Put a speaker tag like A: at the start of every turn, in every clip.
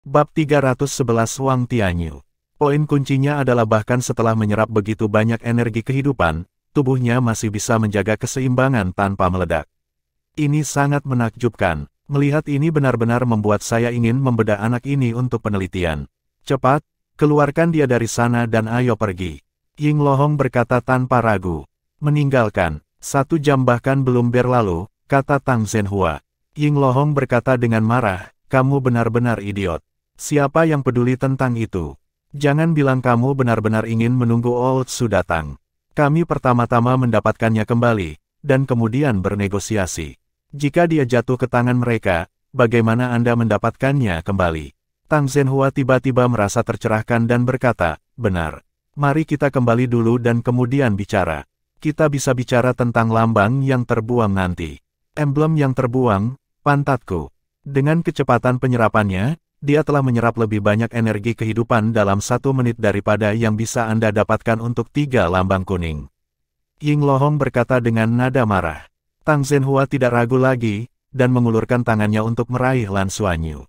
A: Bab 311 Wang Tianyu. Poin kuncinya adalah bahkan setelah menyerap begitu banyak energi kehidupan, tubuhnya masih bisa menjaga keseimbangan tanpa meledak. Ini sangat menakjubkan. Melihat ini benar-benar membuat saya ingin membedah anak ini untuk penelitian. Cepat, keluarkan dia dari sana dan ayo pergi. Ying Lohong berkata tanpa ragu. Meninggalkan. 1 jam bahkan belum berlalu, kata Tang Zhenhua. Ying Lohong berkata dengan marah, kamu benar-benar idiot. Siapa yang peduli tentang itu? Jangan bilang kamu benar-benar ingin menunggu Old Su datang. Kami pertama-tama mendapatkannya kembali, dan kemudian bernegosiasi. Jika dia jatuh ke tangan mereka, bagaimana Anda mendapatkannya kembali? Tang Zhenhua tiba-tiba merasa tercerahkan dan berkata, benar. Mari kita kembali dulu dan kemudian bicara. Kita bisa bicara tentang lambang yang terbuang nanti. Emblem yang terbuang, pantatku. Dengan kecepatan penyerapannya, dia telah menyerap lebih banyak energi kehidupan dalam 1 menit daripada yang bisa Anda dapatkan untuk 3 lambang kuning. Ying Lohong berkata dengan nada marah. Tang Zhenhua tidak ragu lagi, dan mengulurkan tangannya untuk meraih Lan Xuanyu.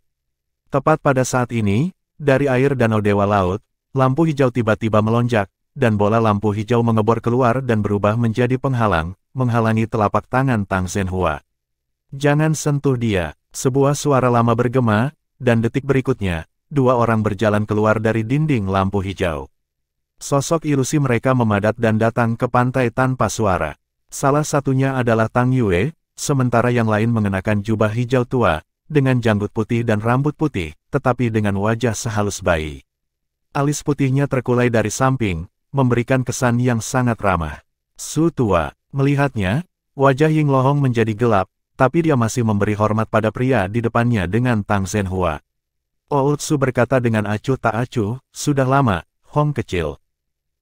A: Tepat pada saat ini, dari air Danau Dewa Laut, lampu hijau tiba-tiba melonjak, dan bola lampu hijau mengebor keluar dan berubah menjadi penghalang, menghalangi telapak tangan Tang Zhenhua. Jangan sentuh dia, sebuah suara lama bergema, dan detik berikutnya, 2 orang berjalan keluar dari dinding lampu hijau. Sosok ilusi mereka memadat dan datang ke pantai tanpa suara. Salah satunya adalah Tang Yue, sementara yang lain mengenakan jubah hijau tua, dengan janggut putih dan rambut putih, tetapi dengan wajah sehalus bayi. Alis putihnya terkulai dari samping, memberikan kesan yang sangat ramah. Su tua, melihatnya, wajah Ying Lohong menjadi gelap, tapi dia masih memberi hormat pada pria di depannya dengan Tang Zhenhua. Old Su berkata dengan acuh tak acuh, sudah lama, Hong kecil.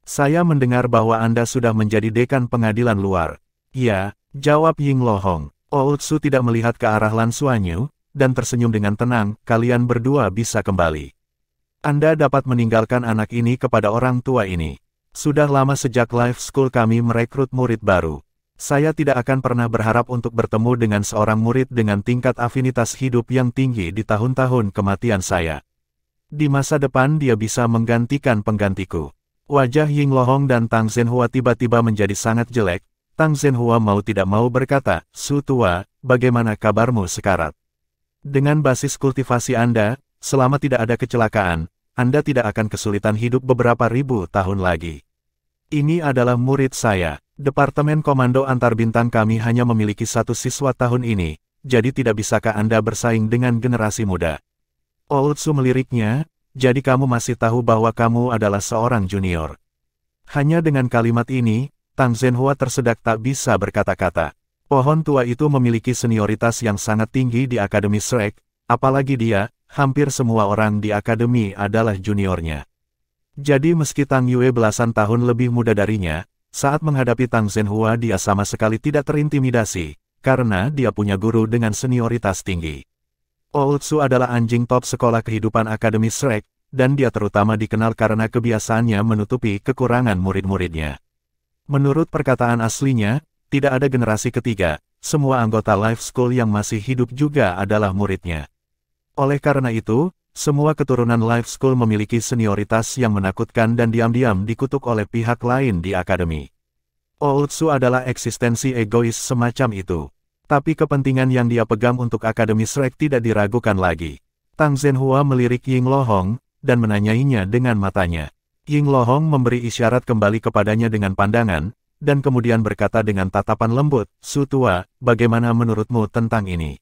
A: Saya mendengar bahwa Anda sudah menjadi dekan pengadilan luar. Ya, jawab Ying Lohong. Old Su tidak melihat ke arah Lan Xuanyu, dan tersenyum dengan tenang, kalian berdua bisa kembali. Anda dapat meninggalkan anak ini kepada orang tua ini. Sudah lama sejak Life School kami merekrut murid baru. Saya tidak akan pernah berharap untuk bertemu dengan seorang murid dengan tingkat afinitas hidup yang tinggi di tahun-tahun kematian saya. Di masa depan dia bisa menggantikan penggantiku. Wajah Ying Lohong dan Tang Zhenhua tiba-tiba menjadi sangat jelek. Tang Zhenhua mau tidak mau berkata, Su tua, bagaimana kabarmu sekarang? Dengan basis kultivasi Anda, selama tidak ada kecelakaan, Anda tidak akan kesulitan hidup beberapa ribu tahun lagi. Ini adalah murid saya. Departemen Komando Antarbintang kami hanya memiliki 1 siswa tahun ini, jadi tidak bisakah Anda bersaing dengan generasi muda? Old Su meliriknya, jadi kamu masih tahu bahwa kamu adalah seorang junior. Hanya dengan kalimat ini, Tang Zhenhua tersedak tak bisa berkata-kata. Pohon tua itu memiliki senioritas yang sangat tinggi di Akademi Shrek, apalagi dia, hampir semua orang di Akademi adalah juniornya. Jadi meski Tang Yue belasan tahun lebih muda darinya, saat menghadapi Tang Zhenhua dia sama sekali tidak terintimidasi, karena dia punya guru dengan senioritas tinggi. Old Su adalah anjing top sekolah kehidupan Akademi Shrek, dan dia terutama dikenal karena kebiasaannya menutupi kekurangan murid-muridnya. Menurut perkataan aslinya, tidak ada generasi ketiga, semua anggota Life School yang masih hidup juga adalah muridnya. Oleh karena itu, semua keturunan Life School memiliki senioritas yang menakutkan dan diam-diam dikutuk oleh pihak lain di akademi. Old Su adalah eksistensi egois semacam itu. Tapi kepentingan yang dia pegang untuk Akademi Shrek tidak diragukan lagi. Tang Zhenhua melirik Ying Lohong, dan menanyainya dengan matanya. Ying Lohong memberi isyarat kembali kepadanya dengan pandangan, dan kemudian berkata dengan tatapan lembut, Su tua, bagaimana menurutmu tentang ini?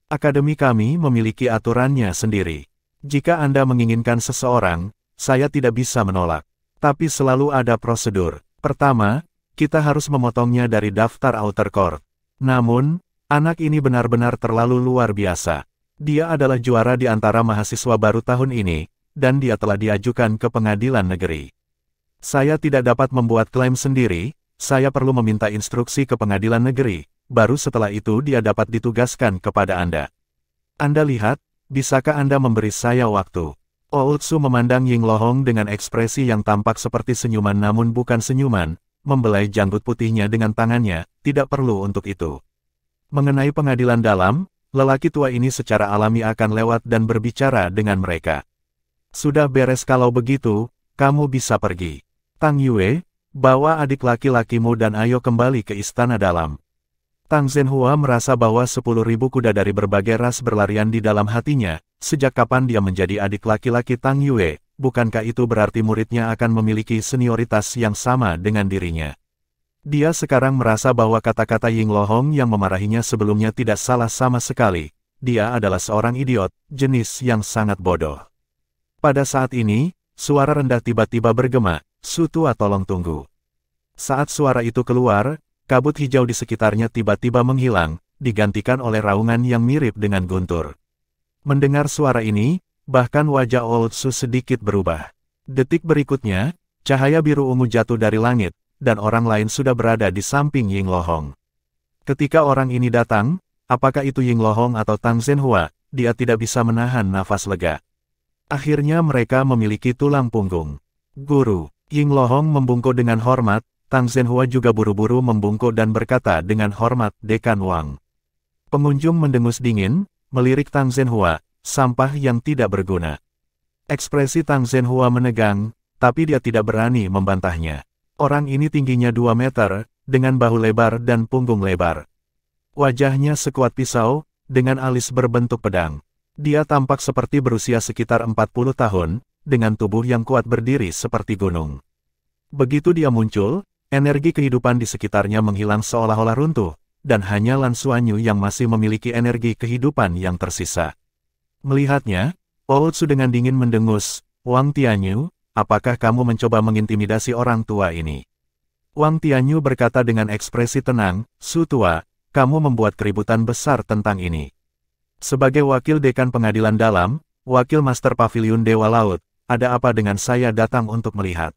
A: Akademi kami memiliki aturannya sendiri. Jika Anda menginginkan seseorang, saya tidak bisa menolak. Tapi selalu ada prosedur. Pertama, kita harus memotongnya dari daftar outer court. Namun, anak ini benar-benar terlalu luar biasa. Dia adalah juara di antara mahasiswa baru tahun ini, dan dia telah diajukan ke pengadilan negeri. Saya tidak dapat membuat klaim sendiri, saya perlu meminta instruksi ke pengadilan negeri, baru setelah itu dia dapat ditugaskan kepada Anda. Anda lihat, bisakah Anda memberi saya waktu? Old Su memandang Ying Lohong dengan ekspresi yang tampak seperti senyuman namun bukan senyuman, membelai janggut putihnya dengan tangannya, tidak perlu untuk itu. Mengenai pengadilan dalam, lelaki tua ini secara alami akan lewat dan berbicara dengan mereka. Sudah beres kalau begitu, kamu bisa pergi. Tang Yue, bawa adik laki-lakimu dan ayo kembali ke istana dalam. Tang Zhenhua merasa bahwa 10.000 kuda dari berbagai ras berlarian di dalam hatinya. Sejak kapan dia menjadi adik laki-laki Tang Yue, bukankah itu berarti muridnya akan memiliki senioritas yang sama dengan dirinya? Dia sekarang merasa bahwa kata-kata Ying Lohong yang memarahinya sebelumnya tidak salah sama sekali. Dia adalah seorang idiot, jenis yang sangat bodoh. Pada saat ini, suara rendah tiba-tiba bergema, "Su tua tolong tunggu." Saat suara itu keluar, kabut hijau di sekitarnya tiba-tiba menghilang, digantikan oleh raungan yang mirip dengan guntur. Mendengar suara ini, bahkan wajah Old Su sedikit berubah. Detik berikutnya, cahaya biru ungu jatuh dari langit, dan orang lain sudah berada di samping Ying Lohong. Ketika orang ini datang, apakah itu Ying Lohong atau Tang Zhenhua, dia tidak bisa menahan nafas lega. Akhirnya mereka memiliki tulang punggung. "Guru." Ying Lohong membungkuk dengan hormat, Tang Zhenhua juga buru-buru membungkuk dan berkata dengan hormat, "Dekan Wang." Pengunjung mendengus dingin, melirik Tang Zhenhua, sampah yang tidak berguna. Ekspresi Tang Zhenhua menegang, tapi dia tidak berani membantahnya. Orang ini tingginya 2 meter, dengan bahu lebar dan punggung lebar. Wajahnya sekuat pisau, dengan alis berbentuk pedang. Dia tampak seperti berusia sekitar 40 tahun, dengan tubuh yang kuat berdiri seperti gunung. Begitu dia muncul, energi kehidupan di sekitarnya menghilang seolah-olah runtuh, dan hanya Lan Xuanyu yang masih memiliki energi kehidupan yang tersisa. Melihatnya, Old Su dengan dingin mendengus, "Wang Tianyu, apakah kamu mencoba mengintimidasi orang tua ini?" Wang Tianyu berkata dengan ekspresi tenang, "Su tua, kamu membuat keributan besar tentang ini. Sebagai wakil dekan pengadilan dalam, wakil master pavilion Dewa Laut, ada apa dengan saya datang untuk melihat?"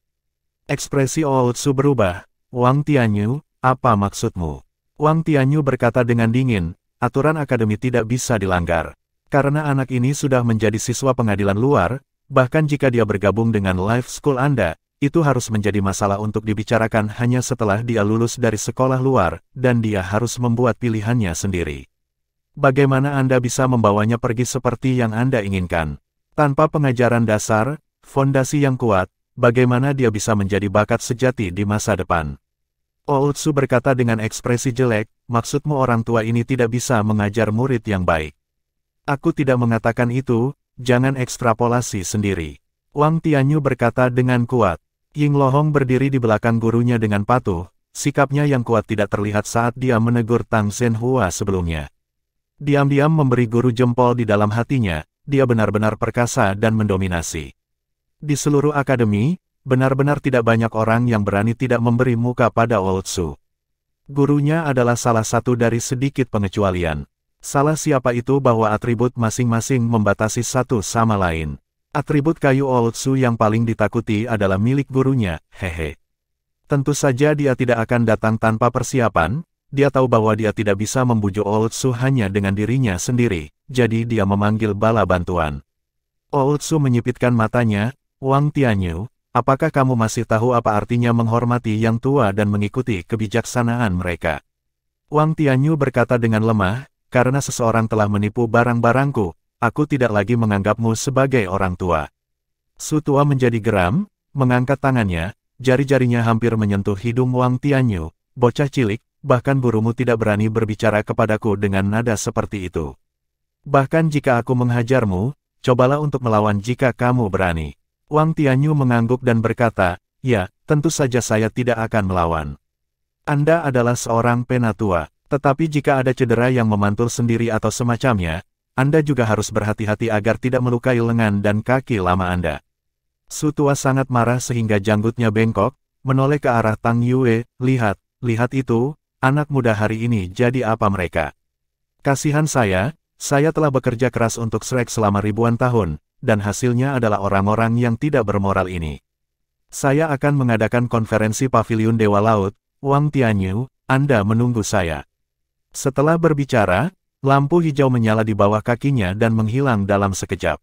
A: Ekspresi Old Su berubah, "Wang Tianyu, apa maksudmu?" Wang Tianyu berkata dengan dingin, "Aturan akademi tidak bisa dilanggar. Karena anak ini sudah menjadi siswa pengadilan luar, bahkan jika dia bergabung dengan life school Anda, itu harus menjadi masalah untuk dibicarakan hanya setelah dia lulus dari sekolah luar, dan dia harus membuat pilihannya sendiri. Bagaimana Anda bisa membawanya pergi seperti yang Anda inginkan? Tanpa pengajaran dasar, fondasi yang kuat, bagaimana dia bisa menjadi bakat sejati di masa depan?" Old Su berkata dengan ekspresi jelek, "Maksudmu orang tua ini tidak bisa mengajar murid yang baik?" "Aku tidak mengatakan itu, jangan ekstrapolasi sendiri." Wang Tianyu berkata dengan kuat. Ying Lohong berdiri di belakang gurunya dengan patuh, sikapnya yang kuat tidak terlihat saat dia menegur Tang Zhenhua sebelumnya. Diam-diam memberi guru jempol di dalam hatinya, dia benar-benar perkasa dan mendominasi. Di seluruh akademi, benar-benar tidak banyak orang yang berani tidak memberi muka pada Old Su. Gurunya adalah salah satu dari sedikit pengecualian. Salah siapa itu bahwa atribut masing-masing membatasi satu sama lain. Atribut kayu Old Su yang paling ditakuti adalah milik gurunya, hehe. Tentu saja dia tidak akan datang tanpa persiapan, dia tahu bahwa dia tidak bisa membujuk Old Su hanya dengan dirinya sendiri, jadi dia memanggil bala bantuan. Old Su menyipitkan matanya, "Wang Tianyu, apakah kamu masih tahu apa artinya menghormati yang tua dan mengikuti kebijaksanaan mereka?" Wang Tianyu berkata dengan lemah, "Karena seseorang telah menipu barang-barangku, aku tidak lagi menganggapmu sebagai orang tua." Su tua menjadi geram, mengangkat tangannya, jari-jarinya hampir menyentuh hidung Wang Tianyu, "Bocah cilik, bahkan gurumu tidak berani berbicara kepadaku dengan nada seperti itu. Bahkan jika aku menghajarmu, cobalah untuk melawan jika kamu berani." Wang Tianyu mengangguk dan berkata, "Ya, tentu saja saya tidak akan melawan. Anda adalah seorang penatua, tetapi jika ada cedera yang memantul sendiri atau semacamnya, Anda juga harus berhati-hati agar tidak melukai lengan dan kaki lama Anda." Su tua sangat marah sehingga janggutnya bengkok, menoleh ke arah Tang Yue, "Lihat, lihat itu, anak muda hari ini jadi apa mereka. Kasihan saya telah bekerja keras untuk Shrek selama ribuan tahun, dan hasilnya adalah orang-orang yang tidak bermoral ini. Saya akan mengadakan konferensi pavilion Dewa Laut, Wang Tianyu, Anda menunggu saya." Setelah berbicara, lampu hijau menyala di bawah kakinya dan menghilang dalam sekejap.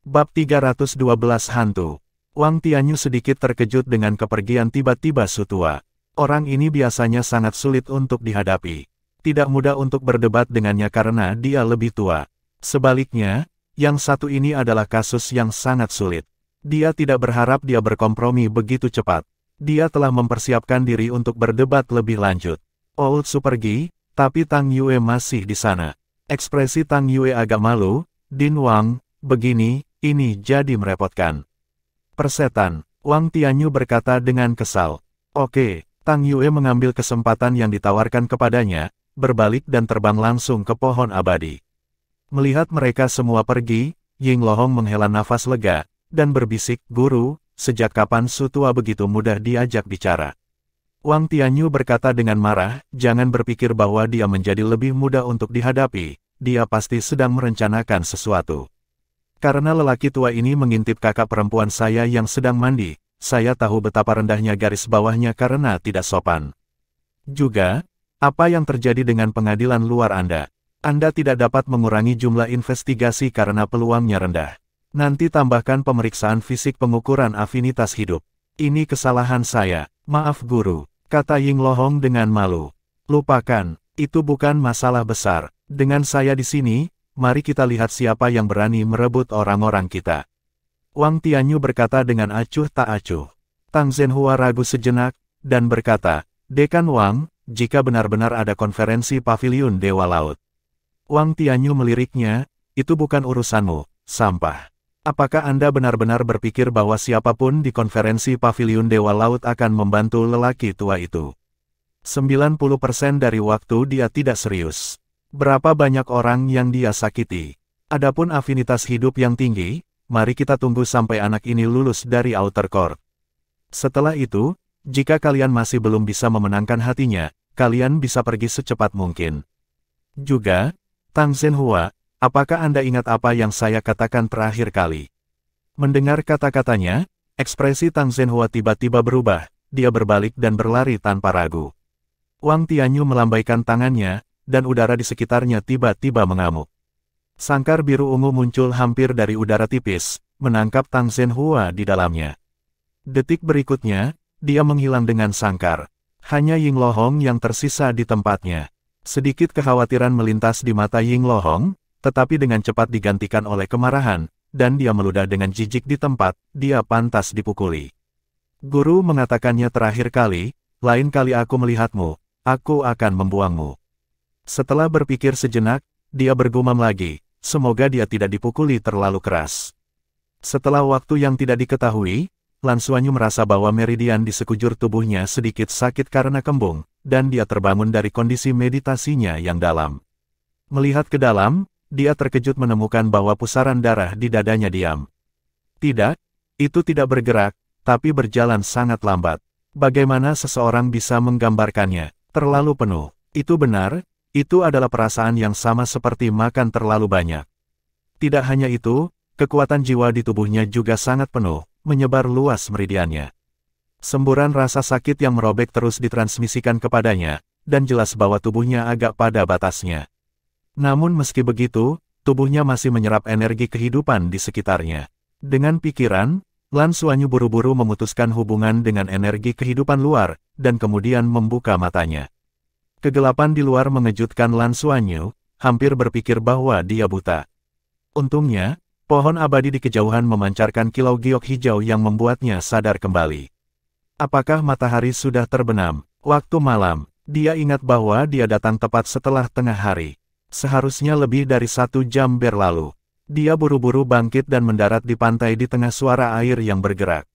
A: Bab 312 Hantu. Wang Tianyu sedikit terkejut dengan kepergian tiba-tiba Su tua. Orang ini biasanya sangat sulit untuk dihadapi. Tidak mudah untuk berdebat dengannya karena dia lebih tua. Sebaliknya, yang satu ini adalah kasus yang sangat sulit. Dia tidak berharap dia berkompromi begitu cepat. Dia telah mempersiapkan diri untuk berdebat lebih lanjut. Old Su pergi, tapi Tang Yue masih di sana. Ekspresi Tang Yue agak malu. Din Wang, begini, ini jadi merepotkan. Persetan, Wang Tianyu berkata dengan kesal. Oke, Tang Yue mengambil kesempatan yang ditawarkan kepadanya, berbalik dan terbang langsung ke pohon abadi. Melihat mereka semua pergi, Ying Lohong menghela nafas lega, dan berbisik, Guru, sejak kapan Su tua begitu mudah diajak bicara? Wang Tianyu berkata dengan marah, jangan berpikir bahwa dia menjadi lebih mudah untuk dihadapi, dia pasti sedang merencanakan sesuatu. Karena lelaki tua ini mengintip kakak perempuan saya yang sedang mandi, saya tahu betapa rendahnya garis bawahnya karena tidak sopan. Juga, apa yang terjadi dengan pengadilan luar Anda? Anda tidak dapat mengurangi jumlah investigasi karena peluangnya rendah. Nanti tambahkan pemeriksaan fisik pengukuran afinitas hidup. Ini kesalahan saya, maaf guru, kata Ying Lohong dengan malu. Lupakan, itu bukan masalah besar. Dengan saya di sini, mari kita lihat siapa yang berani merebut orang-orang kita. Wang Tianyu berkata dengan acuh tak acuh. Tang Zhenhua ragu sejenak, dan berkata, Dekan Wang, jika benar-benar ada konferensi paviliun Dewa Laut. Wang Tianyu meliriknya, itu bukan urusanmu, sampah. Apakah Anda benar-benar berpikir bahwa siapapun di konferensi paviliun Dewa Laut akan membantu lelaki tua itu? 90% dari waktu dia tidak serius. Berapa banyak orang yang dia sakiti? Adapun afinitas hidup yang tinggi, mari kita tunggu sampai anak ini lulus dari outer court. Setelah itu, jika kalian masih belum bisa memenangkan hatinya, kalian bisa pergi secepat mungkin. Juga, Tang Zhenhua, apakah Anda ingat apa yang saya katakan terakhir kali? Mendengar kata-katanya, ekspresi Tang Zhenhua tiba-tiba berubah, dia berbalik dan berlari tanpa ragu. Wang Tianyu melambaikan tangannya, dan udara di sekitarnya tiba-tiba mengamuk. Sangkar biru ungu muncul hampir dari udara tipis, menangkap Tang Zhenhua di dalamnya. Detik berikutnya, dia menghilang dengan sangkar. Hanya Ying Lohong yang tersisa di tempatnya. Sedikit kekhawatiran melintas di mata Ying Lohong, tetapi dengan cepat digantikan oleh kemarahan, dan dia meludah dengan jijik di tempat, dia pantas dipukuli. Guru mengatakannya terakhir kali, lain kali aku melihatmu, aku akan membuangmu. Setelah berpikir sejenak, dia bergumam lagi, semoga dia tidak dipukuli terlalu keras. Setelah waktu yang tidak diketahui, Lan Xuanyu merasa bahwa meridian di sekujur tubuhnya sedikit sakit karena kembung, dan dia terbangun dari kondisi meditasinya yang dalam. Melihat ke dalam, dia terkejut menemukan bahwa pusaran darah di dadanya diam. Tidak, itu tidak bergerak, tapi berjalan sangat lambat. Bagaimana seseorang bisa menggambarkannya? Terlalu penuh. Itu benar, itu adalah perasaan yang sama seperti makan terlalu banyak. Tidak hanya itu, kekuatan jiwa di tubuhnya juga sangat penuh, menyebar luas meridiannya. Semburan rasa sakit yang merobek terus ditransmisikan kepadanya, dan jelas bahwa tubuhnya agak pada batasnya. Namun meski begitu, tubuhnya masih menyerap energi kehidupan di sekitarnya. Dengan pikiran, Lan Xuanyu buru-buru memutuskan hubungan dengan energi kehidupan luar, dan kemudian membuka matanya. Kegelapan di luar mengejutkan Lan Xuanyu, hampir berpikir bahwa dia buta. Untungnya, pohon abadi di kejauhan memancarkan kilau giok hijau yang membuatnya sadar kembali. Apakah matahari sudah terbenam? Waktu malam, dia ingat bahwa dia datang tepat setelah tengah hari. Seharusnya lebih dari 1 jam berlalu. Dia buru-buru bangkit dan mendarat di pantai di tengah suara air yang bergerak.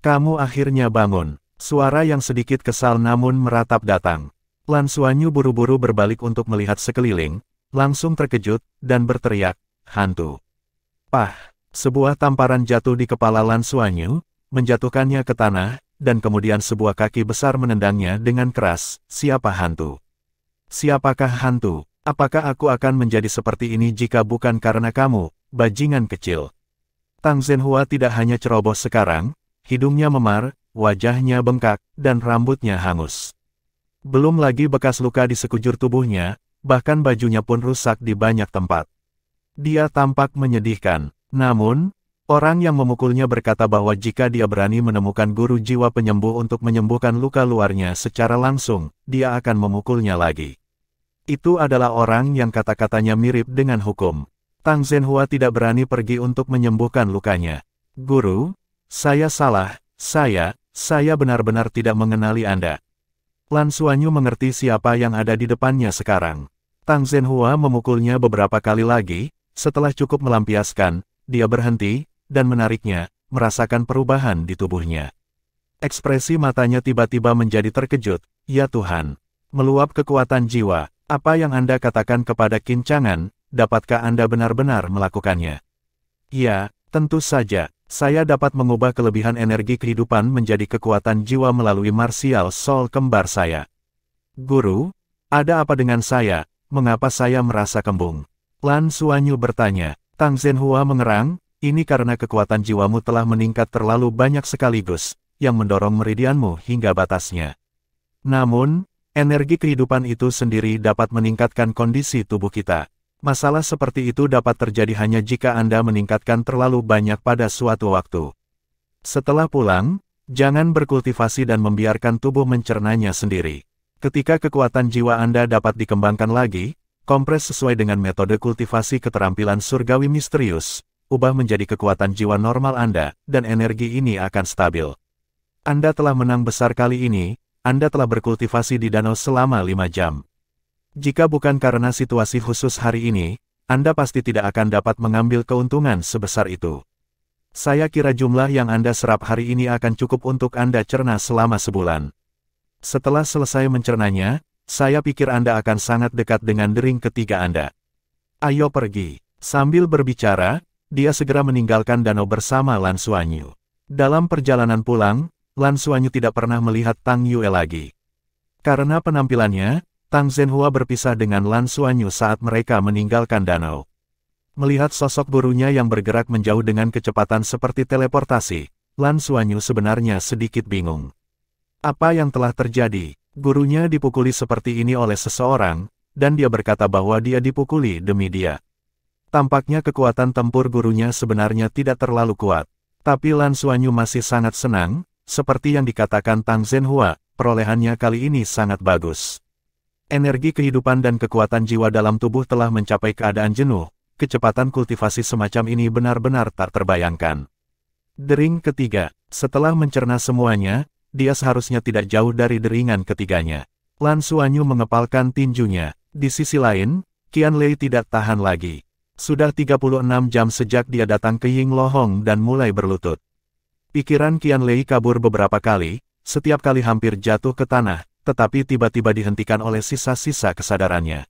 A: Kamu akhirnya bangun. Suara yang sedikit kesal namun meratap datang. Lan Xuanyu buru-buru berbalik untuk melihat sekeliling, langsung terkejut, dan berteriak, hantu. Pah! Sebuah tamparan jatuh di kepala Lan Xuanyu, menjatuhkannya ke tanah, dan kemudian sebuah kaki besar menendangnya dengan keras. Siapa hantu? Siapakah hantu? Apakah aku akan menjadi seperti ini jika bukan karena kamu, bajingan kecil? Tang Zhenhua tidak hanya ceroboh sekarang, hidungnya memar, wajahnya bengkak, dan rambutnya hangus. Belum lagi bekas luka di sekujur tubuhnya, bahkan bajunya pun rusak di banyak tempat. Dia tampak menyedihkan. Namun, orang yang memukulnya berkata bahwa jika dia berani menemukan guru jiwa penyembuh untuk menyembuhkan luka luarnya secara langsung, dia akan memukulnya lagi. Itu adalah orang yang kata-katanya mirip dengan hukum. Tang Zhenhua tidak berani pergi untuk menyembuhkan lukanya. Guru, saya salah, saya benar-benar tidak mengenali Anda. Lan Xuanyu mengerti siapa yang ada di depannya sekarang. Tang Zhenhua memukulnya beberapa kali lagi, setelah cukup melampiaskan, dia berhenti, dan menariknya, merasakan perubahan di tubuhnya. Ekspresi matanya tiba-tiba menjadi terkejut, ya Tuhan. Meluap kekuatan jiwa, apa yang Anda katakan kepada Qin Chang'an, dapatkah Anda benar-benar melakukannya? Ya, tentu saja, saya dapat mengubah kelebihan energi kehidupan menjadi kekuatan jiwa melalui martial soul kembar saya. Guru, ada apa dengan saya, mengapa saya merasa kembung? Lan Xuanyu bertanya. Tang Zhenhua mengerang, ini karena kekuatan jiwamu telah meningkat terlalu banyak sekaligus, yang mendorong meridianmu hingga batasnya. Namun, energi kehidupan itu sendiri dapat meningkatkan kondisi tubuh kita. Masalah seperti itu dapat terjadi hanya jika Anda meningkatkan terlalu banyak pada suatu waktu. Setelah pulang, jangan berkultivasi dan membiarkan tubuh mencernanya sendiri. Ketika kekuatan jiwa Anda dapat dikembangkan lagi, kompres sesuai dengan metode kultivasi keterampilan surgawi misterius, ubah menjadi kekuatan jiwa normal Anda, dan energi ini akan stabil. Anda telah menang besar kali ini, Anda telah berkultivasi di danau selama 5 jam. Jika bukan karena situasi khusus hari ini, Anda pasti tidak akan dapat mengambil keuntungan sebesar itu. Saya kira jumlah yang Anda serap hari ini akan cukup untuk Anda cerna selama sebulan. Setelah selesai mencernanya, saya pikir Anda akan sangat dekat dengan dering ketiga Anda. Ayo pergi. Sambil berbicara, dia segera meninggalkan danau bersama Lan Xuanyu. Dalam perjalanan pulang, Lan Xuanyu tidak pernah melihat Tang Yue lagi. Karena penampilannya, Tang Zhenhua berpisah dengan Lan Xuanyu saat mereka meninggalkan danau. Melihat sosok gurunya yang bergerak menjauh dengan kecepatan seperti teleportasi, Lan Xuanyu sebenarnya sedikit bingung. Apa yang telah terjadi? Gurunya dipukuli seperti ini oleh seseorang, dan dia berkata bahwa dia dipukuli demi dia. Tampaknya kekuatan tempur gurunya sebenarnya tidak terlalu kuat. Tapi Lan Xuanyu masih sangat senang, seperti yang dikatakan Tang Zhenhua, perolehannya kali ini sangat bagus. Energi kehidupan dan kekuatan jiwa dalam tubuh telah mencapai keadaan jenuh, kecepatan kultivasi semacam ini benar-benar tak terbayangkan. Dering ketiga, setelah mencerna semuanya, dia seharusnya tidak jauh dari deringan ketiganya. Lan Xuanyu mengepalkan tinjunya. Di sisi lain, Qianlei tidak tahan lagi. Sudah 36 jam sejak dia datang ke Ying Lohong dan mulai berlutut. Pikiran Qianlei kabur beberapa kali, setiap kali hampir jatuh ke tanah, tetapi tiba-tiba dihentikan oleh sisa-sisa kesadarannya.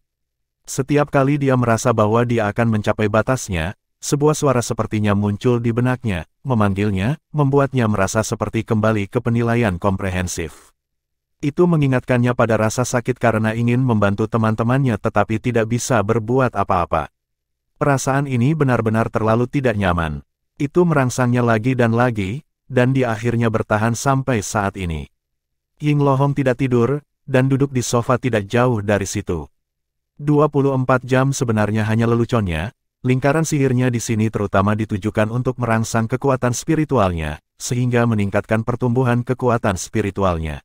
A: Setiap kali dia merasa bahwa dia akan mencapai batasnya, sebuah suara sepertinya muncul di benaknya, memanggilnya, membuatnya merasa seperti kembali ke penilaian komprehensif. Itu mengingatkannya pada rasa sakit karena ingin membantu teman-temannya tetapi tidak bisa berbuat apa-apa. Perasaan ini benar-benar terlalu tidak nyaman. Itu merangsangnya lagi, dan dia akhirnya bertahan sampai saat ini. Ying Lohong tidak tidur, dan duduk di sofa tidak jauh dari situ. 24 jam sebenarnya hanya leluconnya, lingkaran sihirnya di sini terutama ditujukan untuk merangsang kekuatan spiritualnya, sehingga meningkatkan pertumbuhan kekuatan spiritualnya.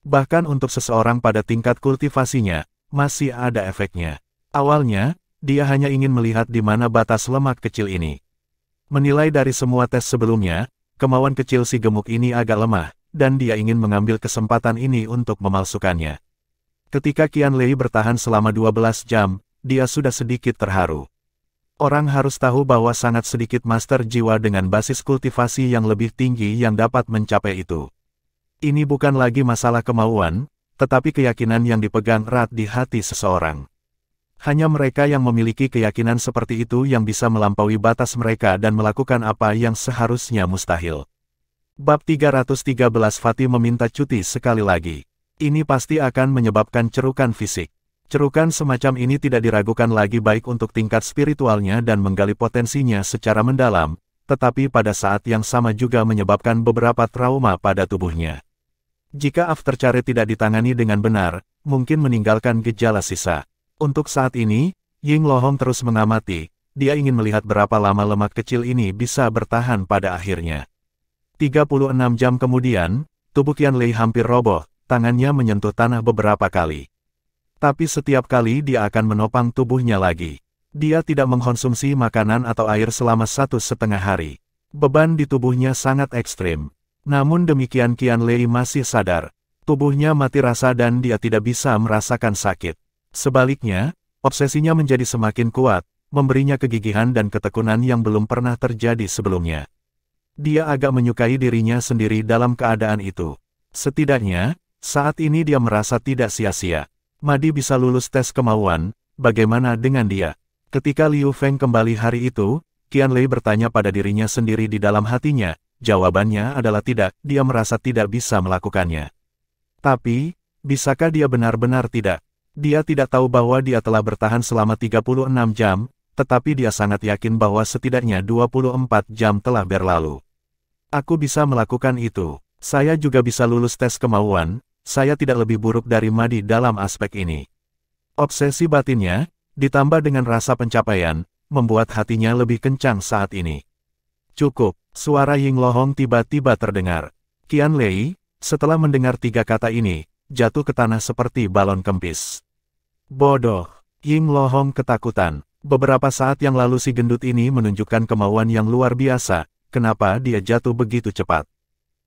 A: Bahkan untuk seseorang pada tingkat kultivasinya, masih ada efeknya. Awalnya, dia hanya ingin melihat di mana batas lemak kecil ini. Menilai dari semua tes sebelumnya, kemauan kecil si gemuk ini agak lemah, dan dia ingin mengambil kesempatan ini untuk memalsukannya. Ketika Qianlei bertahan selama 12 jam, dia sudah sedikit terharu. Orang harus tahu bahwa sangat sedikit master jiwa dengan basis kultivasi yang lebih tinggi yang dapat mencapai itu. Ini bukan lagi masalah kemauan, tetapi keyakinan yang dipegang erat di hati seseorang. Hanya mereka yang memiliki keyakinan seperti itu yang bisa melampaui batas mereka dan melakukan apa yang seharusnya mustahil. Bab 313 Fatih meminta cuti sekali lagi. Ini pasti akan menyebabkan cerukan fisik. Cerukan semacam ini tidak diragukan lagi baik untuk tingkat spiritualnya dan menggali potensinya secara mendalam, tetapi pada saat yang sama juga menyebabkan beberapa trauma pada tubuhnya. Jika aftercare tidak ditangani dengan benar, mungkin meninggalkan gejala sisa. Untuk saat ini, Ying Lohong terus mengamati, dia ingin melihat berapa lama lemak kecil ini bisa bertahan pada akhirnya. 36 jam kemudian, tubuh Qianlei hampir roboh, tangannya menyentuh tanah beberapa kali. Tapi setiap kali dia akan menopang tubuhnya lagi. Dia tidak mengkonsumsi makanan atau air selama 1,5 hari. Beban di tubuhnya sangat ekstrim. Namun demikian Qian Lei masih sadar. Tubuhnya mati rasa dan dia tidak bisa merasakan sakit. Sebaliknya, obsesinya menjadi semakin kuat, memberinya kegigihan dan ketekunan yang belum pernah terjadi sebelumnya. Dia agak menyukai dirinya sendiri dalam keadaan itu. Setidaknya, saat ini dia merasa tidak sia-sia. Madi bisa lulus tes kemauan, bagaimana dengan dia? Ketika Liu Feng kembali hari itu, Qian Lei bertanya pada dirinya sendiri di dalam hatinya, jawabannya adalah tidak, dia merasa tidak bisa melakukannya. Tapi, bisakah dia benar-benar tidak? Dia tidak tahu bahwa dia telah bertahan selama 36 jam, tetapi dia sangat yakin bahwa setidaknya 24 jam telah berlalu. Aku bisa melakukan itu. Saya juga bisa lulus tes kemauan, saya tidak lebih buruk dari Madi dalam aspek ini. Obsesi batinnya, ditambah dengan rasa pencapaian, membuat hatinya lebih kencang saat ini. Cukup, suara Ying Lohong tiba-tiba terdengar. Qian Lei, setelah mendengar 3 kata ini, jatuh ke tanah seperti balon kempis. Bodoh, Ying Lohong ketakutan. Beberapa saat yang lalu si gendut ini menunjukkan kemauan yang luar biasa, kenapa dia jatuh begitu cepat?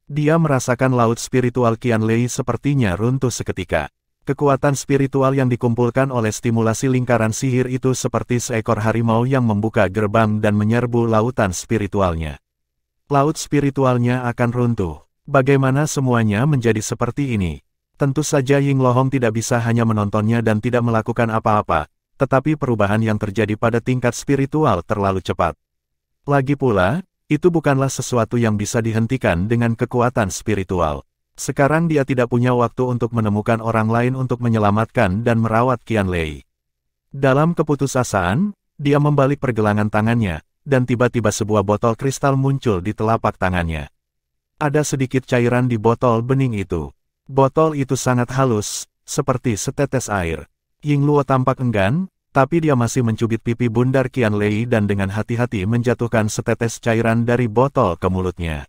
A: Dia merasakan laut spiritual Qian Lei sepertinya runtuh seketika. Kekuatan spiritual yang dikumpulkan oleh stimulasi lingkaran sihir itu seperti seekor harimau yang membuka gerbang dan menyerbu lautan spiritualnya. Laut spiritualnya akan runtuh. Bagaimana semuanya menjadi seperti ini? Tentu saja Ying Lohong tidak bisa hanya menontonnya dan tidak melakukan apa-apa, tetapi perubahan yang terjadi pada tingkat spiritual terlalu cepat. Lagi pula, itu bukanlah sesuatu yang bisa dihentikan dengan kekuatan spiritual. Sekarang dia tidak punya waktu untuk menemukan orang lain untuk menyelamatkan dan merawat Qian Lei. Dalam keputusasaan, dia membalik pergelangan tangannya, dan tiba-tiba sebuah botol kristal muncul di telapak tangannya. Ada sedikit cairan di botol bening itu. Botol itu sangat halus, seperti setetes air. Ying Luo tampak enggan, tapi dia masih mencubit pipi bundar Qian Lei dan dengan hati-hati menjatuhkan setetes cairan dari botol ke mulutnya.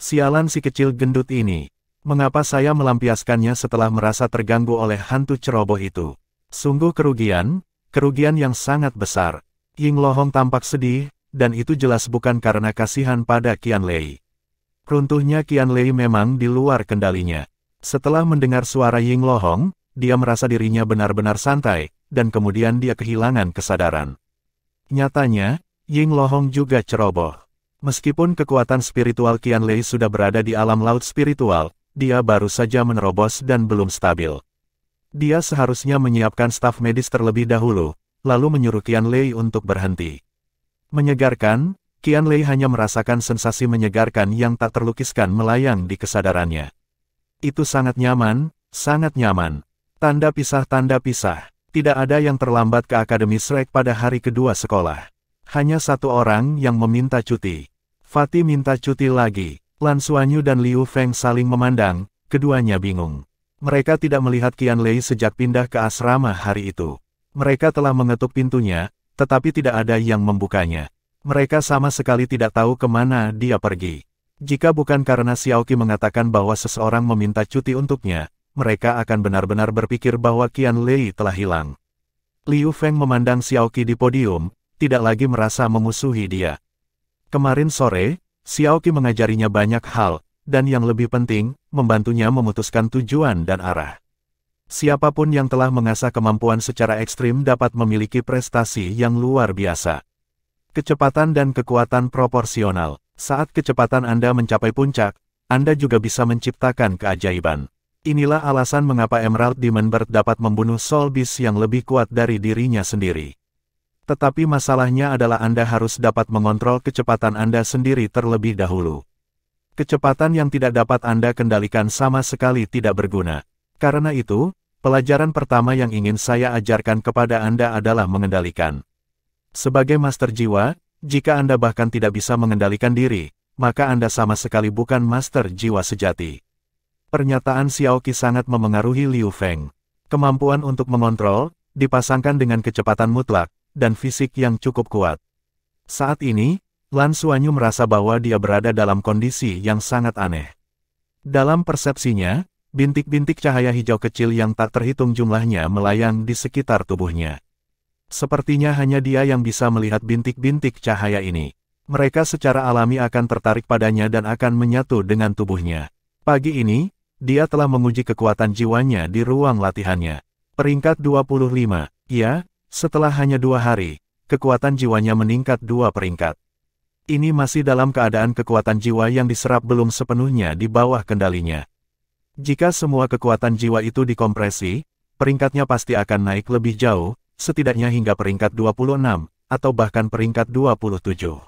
A: Sialan si kecil gendut ini. Mengapa saya melampiaskannya setelah merasa terganggu oleh hantu ceroboh itu? Sungguh kerugian yang sangat besar. Ying Lohong tampak sedih, dan itu jelas bukan karena kasihan pada Qian Lei. Runtuhnya Qian Lei memang di luar kendalinya. Setelah mendengar suara Ying Lohong, dia merasa dirinya benar-benar santai, dan kemudian dia kehilangan kesadaran. Nyatanya, Ying Lohong juga ceroboh. Meskipun kekuatan spiritual Qian Lei sudah berada di alam laut spiritual, dia baru saja menerobos dan belum stabil. Dia seharusnya menyiapkan staf medis terlebih dahulu, lalu menyuruh Qian Lei untuk berhenti. Menyegarkan, Qian Lei hanya merasakan sensasi menyegarkan yang tak terlukiskan melayang di kesadarannya. Itu sangat nyaman, sangat nyaman. Tanda pisah. Tidak ada yang terlambat ke Akademi Shrek pada hari kedua sekolah. Hanya satu orang yang meminta cuti. Fatih minta cuti lagi. Lan Xuanyu dan Liu Feng saling memandang, keduanya bingung. Mereka tidak melihat Qian Lei sejak pindah ke asrama hari itu. Mereka telah mengetuk pintunya, tetapi tidak ada yang membukanya. Mereka sama sekali tidak tahu kemana dia pergi. Jika bukan karena Xiaoqi mengatakan bahwa seseorang meminta cuti untuknya, mereka akan benar-benar berpikir bahwa Qian Lei telah hilang. Liu Feng memandang Xiaoqi di podium, tidak lagi merasa memusuhi dia. Kemarin sore, Xiaoqi mengajarinya banyak hal, dan yang lebih penting, membantunya memutuskan tujuan dan arah. Siapapun yang telah mengasah kemampuan secara ekstrim dapat memiliki prestasi yang luar biasa. Kecepatan dan kekuatan proporsional. Saat kecepatan Anda mencapai puncak, Anda juga bisa menciptakan keajaiban. Inilah alasan mengapa Emerald Demon Bird dapat membunuh Soul Beast yang lebih kuat dari dirinya sendiri. Tetapi masalahnya adalah Anda harus dapat mengontrol kecepatan Anda sendiri terlebih dahulu. Kecepatan yang tidak dapat Anda kendalikan sama sekali tidak berguna. Karena itu, pelajaran pertama yang ingin saya ajarkan kepada Anda adalah mengendalikan. Sebagai master jiwa, jika Anda bahkan tidak bisa mengendalikan diri, maka Anda sama sekali bukan master jiwa sejati. Pernyataan Xiaoqi sangat memengaruhi Liu Feng. Kemampuan untuk mengontrol, dipasangkan dengan kecepatan mutlak, dan fisik yang cukup kuat. Saat ini, Lan Xuanyu merasa bahwa dia berada dalam kondisi yang sangat aneh. Dalam persepsinya, bintik-bintik cahaya hijau kecil yang tak terhitung jumlahnya melayang di sekitar tubuhnya. Sepertinya hanya dia yang bisa melihat bintik-bintik cahaya ini. Mereka secara alami akan tertarik padanya dan akan menyatu dengan tubuhnya. Pagi ini, dia telah menguji kekuatan jiwanya di ruang latihannya. Peringkat 25. Ya, setelah hanya 2 hari, kekuatan jiwanya meningkat 2 peringkat. Ini masih dalam keadaan kekuatan jiwa yang diserap belum sepenuhnya di bawah kendalinya. Jika semua kekuatan jiwa itu dikompresi, peringkatnya pasti akan naik lebih jauh, setidaknya hingga peringkat 26, atau bahkan peringkat 27.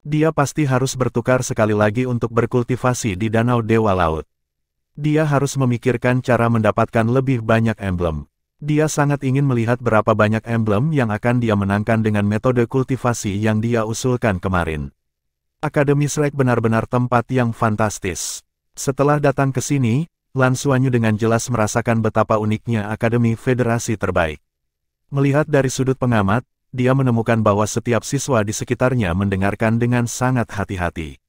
A: Dia pasti harus bertukar sekali lagi untuk berkultivasi di Danau Dewa Laut. Dia harus memikirkan cara mendapatkan lebih banyak emblem. Dia sangat ingin melihat berapa banyak emblem yang akan dia menangkan dengan metode kultivasi yang dia usulkan kemarin. Akademi Shrek benar-benar tempat yang fantastis. Setelah datang ke sini, Lan Xuanyu dengan jelas merasakan betapa uniknya Akademi Federasi terbaik. Melihat dari sudut pengamat, dia menemukan bahwa setiap siswa di sekitarnya mendengarkan dengan sangat hati-hati.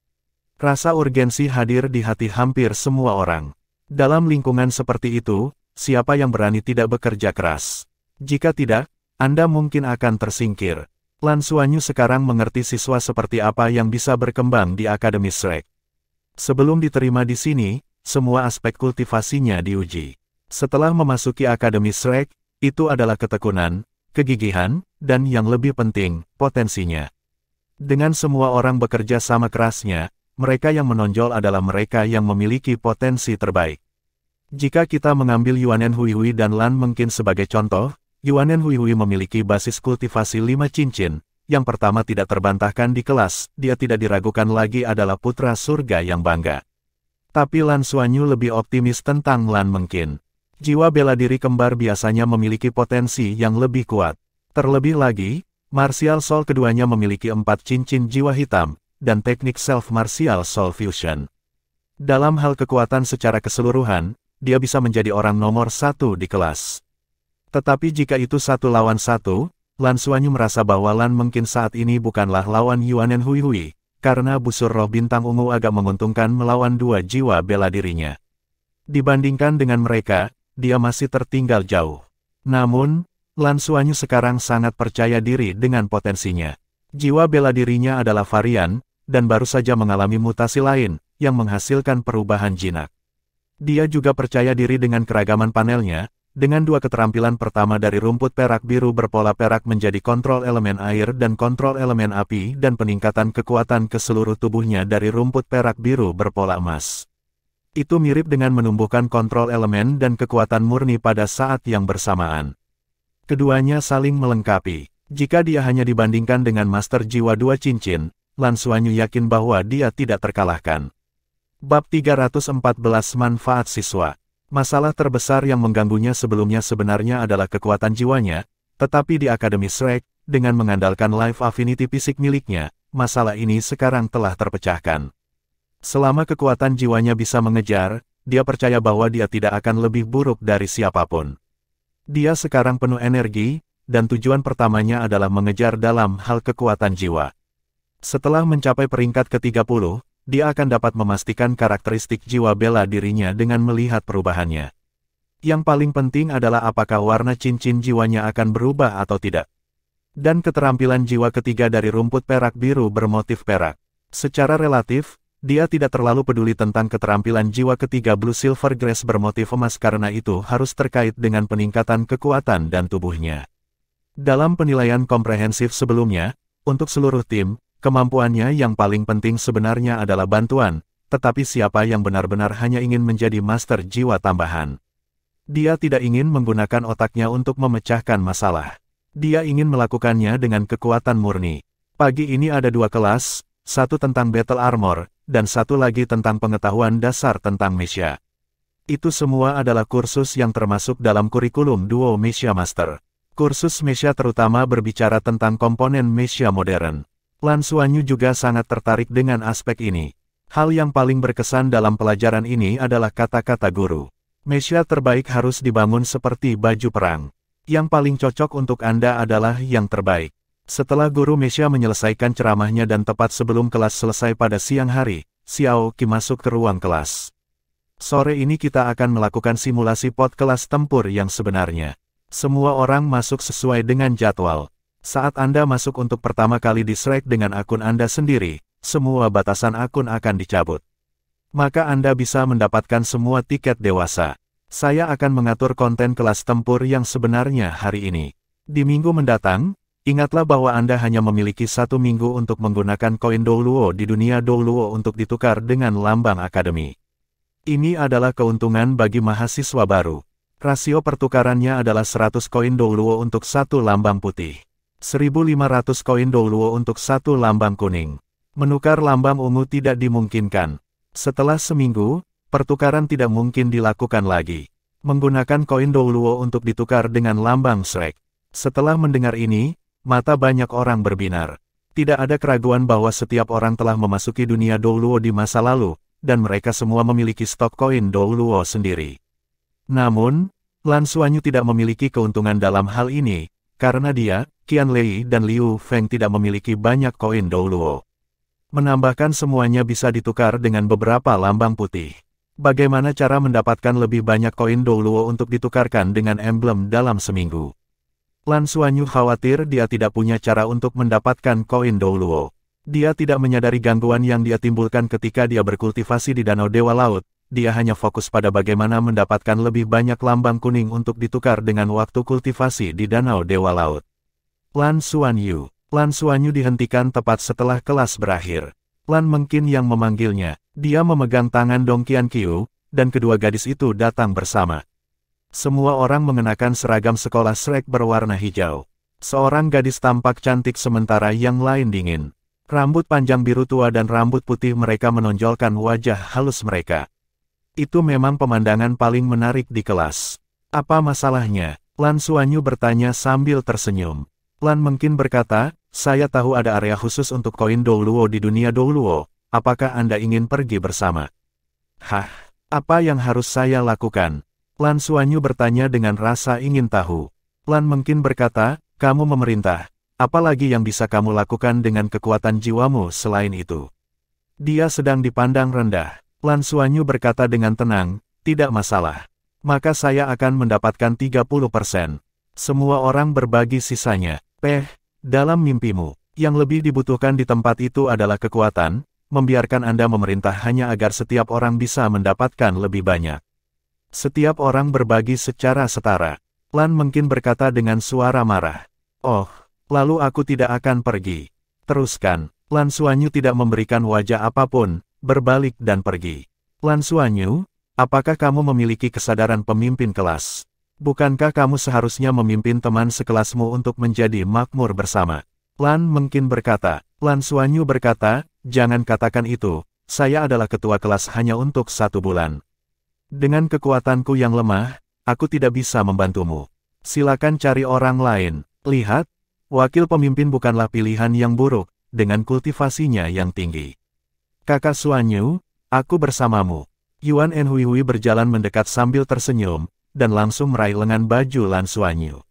A: Rasa urgensi hadir di hati hampir semua orang. Dalam lingkungan seperti itu, siapa yang berani tidak bekerja keras? Jika tidak, Anda mungkin akan tersingkir. Lan Xuanyu sekarang mengerti siswa seperti apa yang bisa berkembang di Akademi Shrek. Sebelum diterima di sini, semua aspek kultivasinya diuji. Setelah memasuki Akademi Shrek, itu adalah ketekunan, kegigihan, dan yang lebih penting, potensinya. Dengan semua orang bekerja sama kerasnya, mereka yang menonjol adalah mereka yang memiliki potensi terbaik. Jika kita mengambil Yuanen Huihui dan Lan Mengqin sebagai contoh, Yuanen Huihui memiliki basis kultivasi 5 cincin. Yang pertama tidak terbantahkan di kelas, dia tidak diragukan lagi adalah putra surga yang bangga. Tapi Lan Xuanyu lebih optimis tentang Lan Mengqin. Jiwa bela diri kembar biasanya memiliki potensi yang lebih kuat. Terlebih lagi, martial soul keduanya memiliki 4 cincin jiwa hitam, dan teknik self-martial soul fusion. Dalam hal kekuatan secara keseluruhan, dia bisa menjadi orang nomor 1 di kelas. Tetapi jika itu 1 lawan 1, Lan Xuanyu merasa bahwa Lan Mengqin saat ini bukanlah lawan Yuanen Huihui, karena busur roh bintang ungu agak menguntungkan melawan 2 jiwa bela dirinya. Dibandingkan dengan mereka, dia masih tertinggal jauh. Namun, Lan Xuanyu sekarang sangat percaya diri dengan potensinya. Jiwa bela dirinya adalah varian, dan baru saja mengalami mutasi lain, yang menghasilkan perubahan jinak. Dia juga percaya diri dengan keragaman panelnya, dengan 2 keterampilan pertama dari rumput perak biru berpola perak menjadi kontrol elemen air dan kontrol elemen api dan peningkatan kekuatan ke seluruh tubuhnya dari rumput perak biru berpola emas. Itu mirip dengan menumbuhkan kontrol elemen dan kekuatan murni pada saat yang bersamaan. Keduanya saling melengkapi. Jika dia hanya dibandingkan dengan Master Jiwa 2 Cincin, Lan Xuanyu yakin bahwa dia tidak terkalahkan. Bab 314 Manfaat Siswa. Masalah terbesar yang mengganggunya sebelumnya sebenarnya adalah kekuatan jiwanya, tetapi di Akademi Shrek, dengan mengandalkan Life Affinity fisik miliknya, masalah ini sekarang telah terpecahkan. Selama kekuatan jiwanya bisa mengejar, dia percaya bahwa dia tidak akan lebih buruk dari siapapun. Dia sekarang penuh energi, dan tujuan pertamanya adalah mengejar dalam hal kekuatan jiwa. Setelah mencapai peringkat ke-30, dia akan dapat memastikan karakteristik jiwa bela dirinya dengan melihat perubahannya. Yang paling penting adalah apakah warna cincin jiwanya akan berubah atau tidak. Dan keterampilan jiwa ketiga dari rumput perak biru bermotif perak. Secara relatif, dia tidak terlalu peduli tentang keterampilan jiwa ketiga Blue Silver Grass bermotif emas karena itu harus terkait dengan peningkatan kekuatan dan tubuhnya. Dalam penilaian komprehensif sebelumnya, untuk seluruh tim, kemampuannya yang paling penting sebenarnya adalah bantuan, tetapi siapa yang benar-benar hanya ingin menjadi master jiwa tambahan. Dia tidak ingin menggunakan otaknya untuk memecahkan masalah. Dia ingin melakukannya dengan kekuatan murni. Pagi ini ada 2 kelas, satu tentang Battle Armor, dan satu lagi tentang pengetahuan dasar tentang Mesha. Itu semua adalah kursus yang termasuk dalam kurikulum Duo Mesha Master. Kursus Mesha terutama berbicara tentang komponen Mesha modern. Lan Xuanyu juga sangat tertarik dengan aspek ini. Hal yang paling berkesan dalam pelajaran ini adalah kata-kata guru. Mesha terbaik harus dibangun seperti baju perang. Yang paling cocok untuk Anda adalah yang terbaik. Setelah guru Mesha menyelesaikan ceramahnya dan tepat sebelum kelas selesai pada siang hari, Xiao Qi masuk ke ruang kelas. Sore ini kita akan melakukan simulasi pot kelas tempur yang sebenarnya. Semua orang masuk sesuai dengan jadwal. Saat Anda masuk untuk pertama kali di Shrek dengan akun Anda sendiri, semua batasan akun akan dicabut. Maka Anda bisa mendapatkan semua tiket dewasa. Saya akan mengatur konten kelas tempur yang sebenarnya hari ini. Di minggu mendatang, ingatlah bahwa Anda hanya memiliki 1 minggu untuk menggunakan koin Douluo di dunia Douluo untuk ditukar dengan lambang akademi. Ini adalah keuntungan bagi mahasiswa baru. Rasio pertukarannya adalah 100 koin Douluo untuk 1 lambang putih. 1.500 koin Douluo untuk 1 lambang kuning. Menukar lambang ungu tidak dimungkinkan. Setelah seminggu, pertukaran tidak mungkin dilakukan lagi. Menggunakan koin Douluo untuk ditukar dengan lambang Shrek. Setelah mendengar ini, mata banyak orang berbinar. Tidak ada keraguan bahwa setiap orang telah memasuki dunia Douluo di masa lalu, dan mereka semua memiliki stok koin Douluo sendiri. Namun, Lan Xuanyu tidak memiliki keuntungan dalam hal ini, karena dia, Qian Lei dan Liu Feng tidak memiliki banyak koin Douluo. Menambahkan semuanya bisa ditukar dengan beberapa lambang putih. Bagaimana cara mendapatkan lebih banyak koin Douluo untuk ditukarkan dengan emblem dalam seminggu? Lan Xuanyu khawatir dia tidak punya cara untuk mendapatkan koin Douluo. Dia tidak menyadari gangguan yang dia timbulkan ketika dia berkultivasi di Danau Dewa Laut. Dia hanya fokus pada bagaimana mendapatkan lebih banyak lambang kuning untuk ditukar dengan waktu kultivasi di Danau Dewa Laut. Lan Xuanyu dihentikan tepat setelah kelas berakhir. Lan Mengqin yang memanggilnya. Dia memegang tangan Dong Qianqiu, dan kedua gadis itu datang bersama. Semua orang mengenakan seragam sekolah Shrek berwarna hijau. Seorang gadis tampak cantik sementara yang lain dingin. Rambut panjang biru tua dan rambut putih mereka menonjolkan wajah halus mereka. Itu memang pemandangan paling menarik di kelas. Apa masalahnya? Lan Xuanyu bertanya sambil tersenyum. Lan Mengqin berkata, saya tahu ada area khusus untuk koin Douluo di dunia Douluo. Apakah Anda ingin pergi bersama? Hah, apa yang harus saya lakukan? Lan Xuanyu bertanya dengan rasa ingin tahu. Lan Mengqin berkata, kamu memerintah. Apalagi yang bisa kamu lakukan dengan kekuatan jiwamu selain itu? Dia sedang dipandang rendah. Lan Xuanyu berkata dengan tenang, tidak masalah. Maka saya akan mendapatkan 30%. Semua orang berbagi sisanya. Dalam mimpimu, yang lebih dibutuhkan di tempat itu adalah kekuatan, membiarkan Anda memerintah hanya agar setiap orang bisa mendapatkan lebih banyak. Setiap orang berbagi secara setara. Lan Mengqin berkata dengan suara marah. Oh, lalu aku tidak akan pergi. Teruskan. Lan Xuanyu tidak memberikan wajah apapun, berbalik dan pergi. Lan Xuanyu, apakah kamu memiliki kesadaran pemimpin kelas? Bukankah kamu seharusnya memimpin teman sekelasmu untuk menjadi makmur bersama? Lan Mengqin berkata. Lan Xuanyu berkata, jangan katakan itu, saya adalah ketua kelas hanya untuk 1 bulan. Dengan kekuatanku yang lemah, aku tidak bisa membantumu. Silakan cari orang lain. Lihat, wakil pemimpin bukanlah pilihan yang buruk, dengan kultivasinya yang tinggi. Kakak Xuanyu, aku bersamamu. Yuan Enhuihui berjalan mendekat sambil tersenyum, dan langsung meraih lengan baju Lan Xuanyu.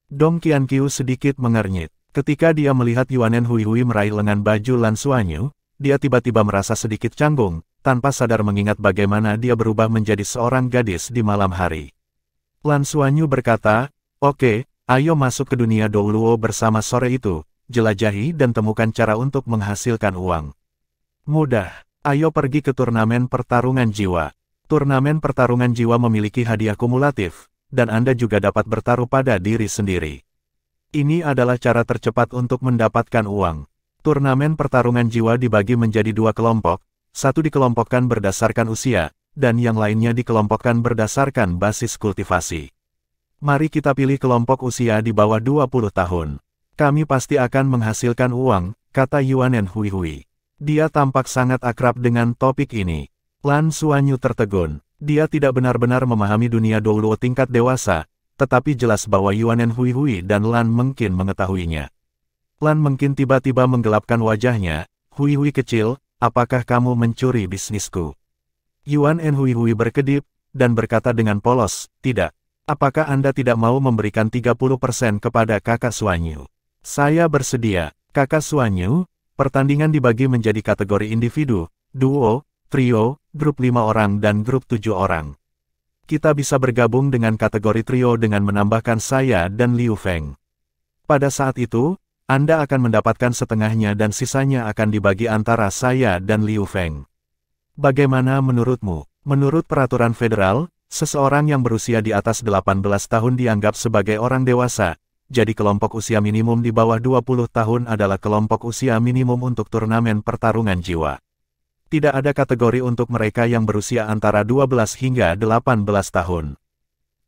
A: Dong Qianqiu sedikit mengernyit. Ketika dia melihat Yuan Enhuihui meraih lengan baju Lan Xuanyu, dia tiba-tiba merasa sedikit canggung, tanpa sadar mengingat bagaimana dia berubah menjadi seorang gadis di malam hari. Lan Xuanyu berkata, oke, ayo masuk ke dunia Douluo bersama sore itu, jelajahi dan temukan cara untuk menghasilkan uang. Mudah, ayo pergi ke turnamen pertarungan jiwa. Turnamen pertarungan jiwa memiliki hadiah kumulatif, dan Anda juga dapat bertaruh pada diri sendiri. Ini adalah cara tercepat untuk mendapatkan uang. Turnamen pertarungan jiwa dibagi menjadi 2 kelompok, satu dikelompokkan berdasarkan usia, dan yang lainnya dikelompokkan berdasarkan basis kultivasi. Mari kita pilih kelompok usia di bawah 20 tahun. Kami pasti akan menghasilkan uang, kata Yuan Enhuihui. Dia tampak sangat akrab dengan topik ini. Lan Xuanyu tertegun. Dia tidak benar-benar memahami dunia Douluo tingkat dewasa, tetapi jelas bahwa Yuan Enhuihui dan Lan Mengqin mengetahuinya. Lan Mengqin tiba-tiba menggelapkan wajahnya. Huihui kecil, apakah kamu mencuri bisnisku? Yuan Enhuihui berkedip, dan berkata dengan polos, tidak. Apakah Anda tidak mau memberikan 30% kepada kakak Xuanyu? Saya bersedia. Kakak Xuanyu, pertandingan dibagi menjadi kategori individu, duo, trio, grup 5 orang dan grup 7 orang. Kita bisa bergabung dengan kategori trio dengan menambahkan saya dan Liu Feng. Pada saat itu, Anda akan mendapatkan setengahnya dan sisanya akan dibagi antara saya dan Liu Feng. Bagaimana menurutmu? Menurut peraturan federal, seseorang yang berusia di atas 18 tahun dianggap sebagai orang dewasa, jadi kelompok usia minimum di bawah 20 tahun adalah kelompok usia minimum untuk turnamen pertarungan jiwa. Tidak ada kategori untuk mereka yang berusia antara 12 hingga 18 tahun.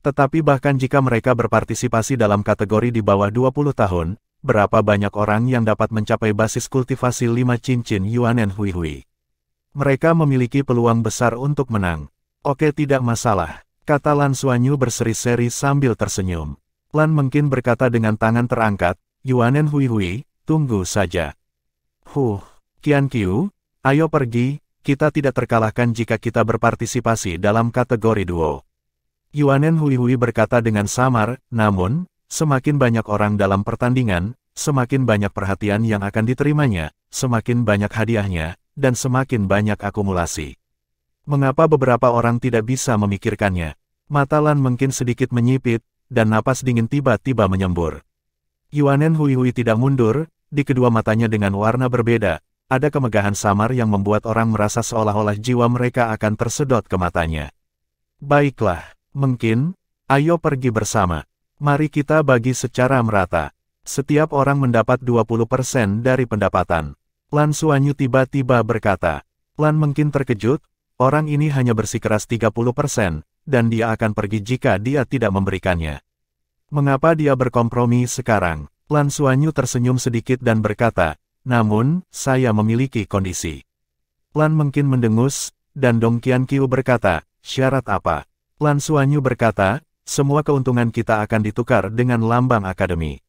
A: Tetapi bahkan jika mereka berpartisipasi dalam kategori di bawah 20 tahun, berapa banyak orang yang dapat mencapai basis kultivasi 5 cincin Yuanen Hui Hui? Mereka memiliki peluang besar untuk menang. Oke, tidak masalah, kata Lan Xuanyu berseri-seri sambil tersenyum. Lan Mengqin berkata dengan tangan terangkat, Yuanen Hui Hui, tunggu saja. Qian Qiu, ayo pergi, kita tidak terkalahkan jika kita berpartisipasi dalam kategori duo. Yuanen Hui Hui berkata dengan samar, namun, semakin banyak orang dalam pertandingan, semakin banyak perhatian yang akan diterimanya, semakin banyak hadiahnya, dan semakin banyak akumulasi. Mengapa beberapa orang tidak bisa memikirkannya? Mata Lan Mengqin sedikit menyipit, dan napas dingin tiba-tiba menyembur. Yuanen Hui Hui tidak mundur, di kedua matanya dengan warna berbeda, ada kemegahan samar yang membuat orang merasa seolah-olah jiwa mereka akan tersedot ke matanya. Baiklah, Mengqin, ayo pergi bersama. Mari kita bagi secara merata. Setiap orang mendapat 20% dari pendapatan. Lan Xuanyu tiba-tiba berkata. Lan Mengqin terkejut, orang ini hanya bersikeras 30%, dan dia akan pergi jika dia tidak memberikannya. Mengapa dia berkompromi sekarang? Lan Xuanyu tersenyum sedikit dan berkata, namun, saya memiliki kondisi. Lan Mengqin mendengus, dan Dong Qianqiu berkata, syarat apa? Lan Xuanyu berkata, semua keuntungan kita akan ditukar dengan lambang akademi.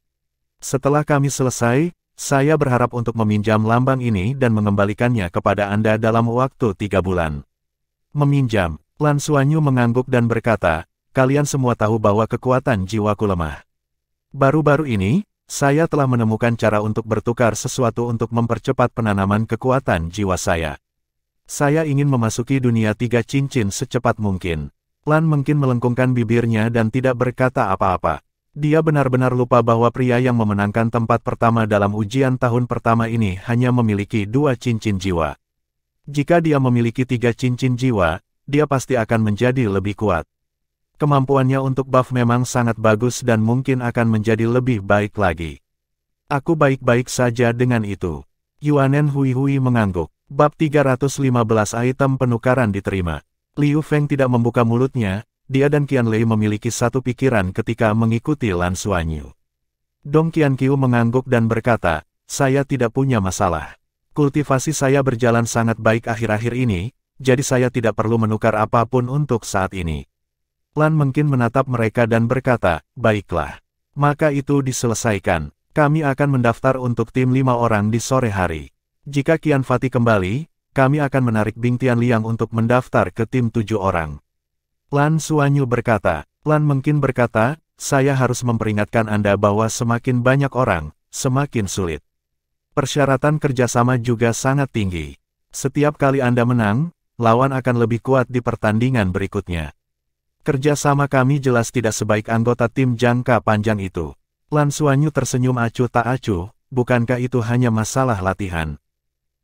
A: Setelah kami selesai, saya berharap untuk meminjam lambang ini dan mengembalikannya kepada Anda dalam waktu 3 bulan. Meminjam, Lan Xuanyu mengangguk dan berkata, kalian semua tahu bahwa kekuatan jiwaku lemah. Baru-baru ini, saya telah menemukan cara untuk bertukar sesuatu untuk mempercepat penanaman kekuatan jiwa saya. Saya ingin memasuki dunia 3 cincin secepat mungkin. Lan Mengqin melengkungkan bibirnya dan tidak berkata apa-apa. Dia benar-benar lupa bahwa pria yang memenangkan tempat pertama dalam ujian tahun pertama ini hanya memiliki 2 cincin jiwa. Jika dia memiliki 3 cincin jiwa, dia pasti akan menjadi lebih kuat. Kemampuannya untuk buff memang sangat bagus dan mungkin akan menjadi lebih baik lagi. Aku baik-baik saja dengan itu. Yuanen Hui Hui mengangguk. Bab 315 item penukaran diterima. Liu Feng tidak membuka mulutnya, dia dan Qian Lei memiliki satu pikiran ketika mengikuti Lan Xuanyu. Dong Qianqiu mengangguk dan berkata, saya tidak punya masalah. Kultivasi saya berjalan sangat baik akhir-akhir ini, jadi saya tidak perlu menukar apapun untuk saat ini. Lan Mengqin menatap mereka dan berkata, baiklah. Maka itu diselesaikan. Kami akan mendaftar untuk tim 5 orang di sore hari. Jika Qian Fati kembali, kami akan menarik Bing Tianliang untuk mendaftar ke tim 7 orang. Lan Xuanyu berkata. Lan Mengqin berkata, saya harus memperingatkan Anda bahwa semakin banyak orang, semakin sulit. Persyaratan kerjasama juga sangat tinggi. Setiap kali Anda menang, lawan akan lebih kuat di pertandingan berikutnya. Kerjasama kami jelas tidak sebaik anggota tim jangka panjang itu. Lan Xuanyu tersenyum acuh tak acuh, bukankah itu hanya masalah latihan?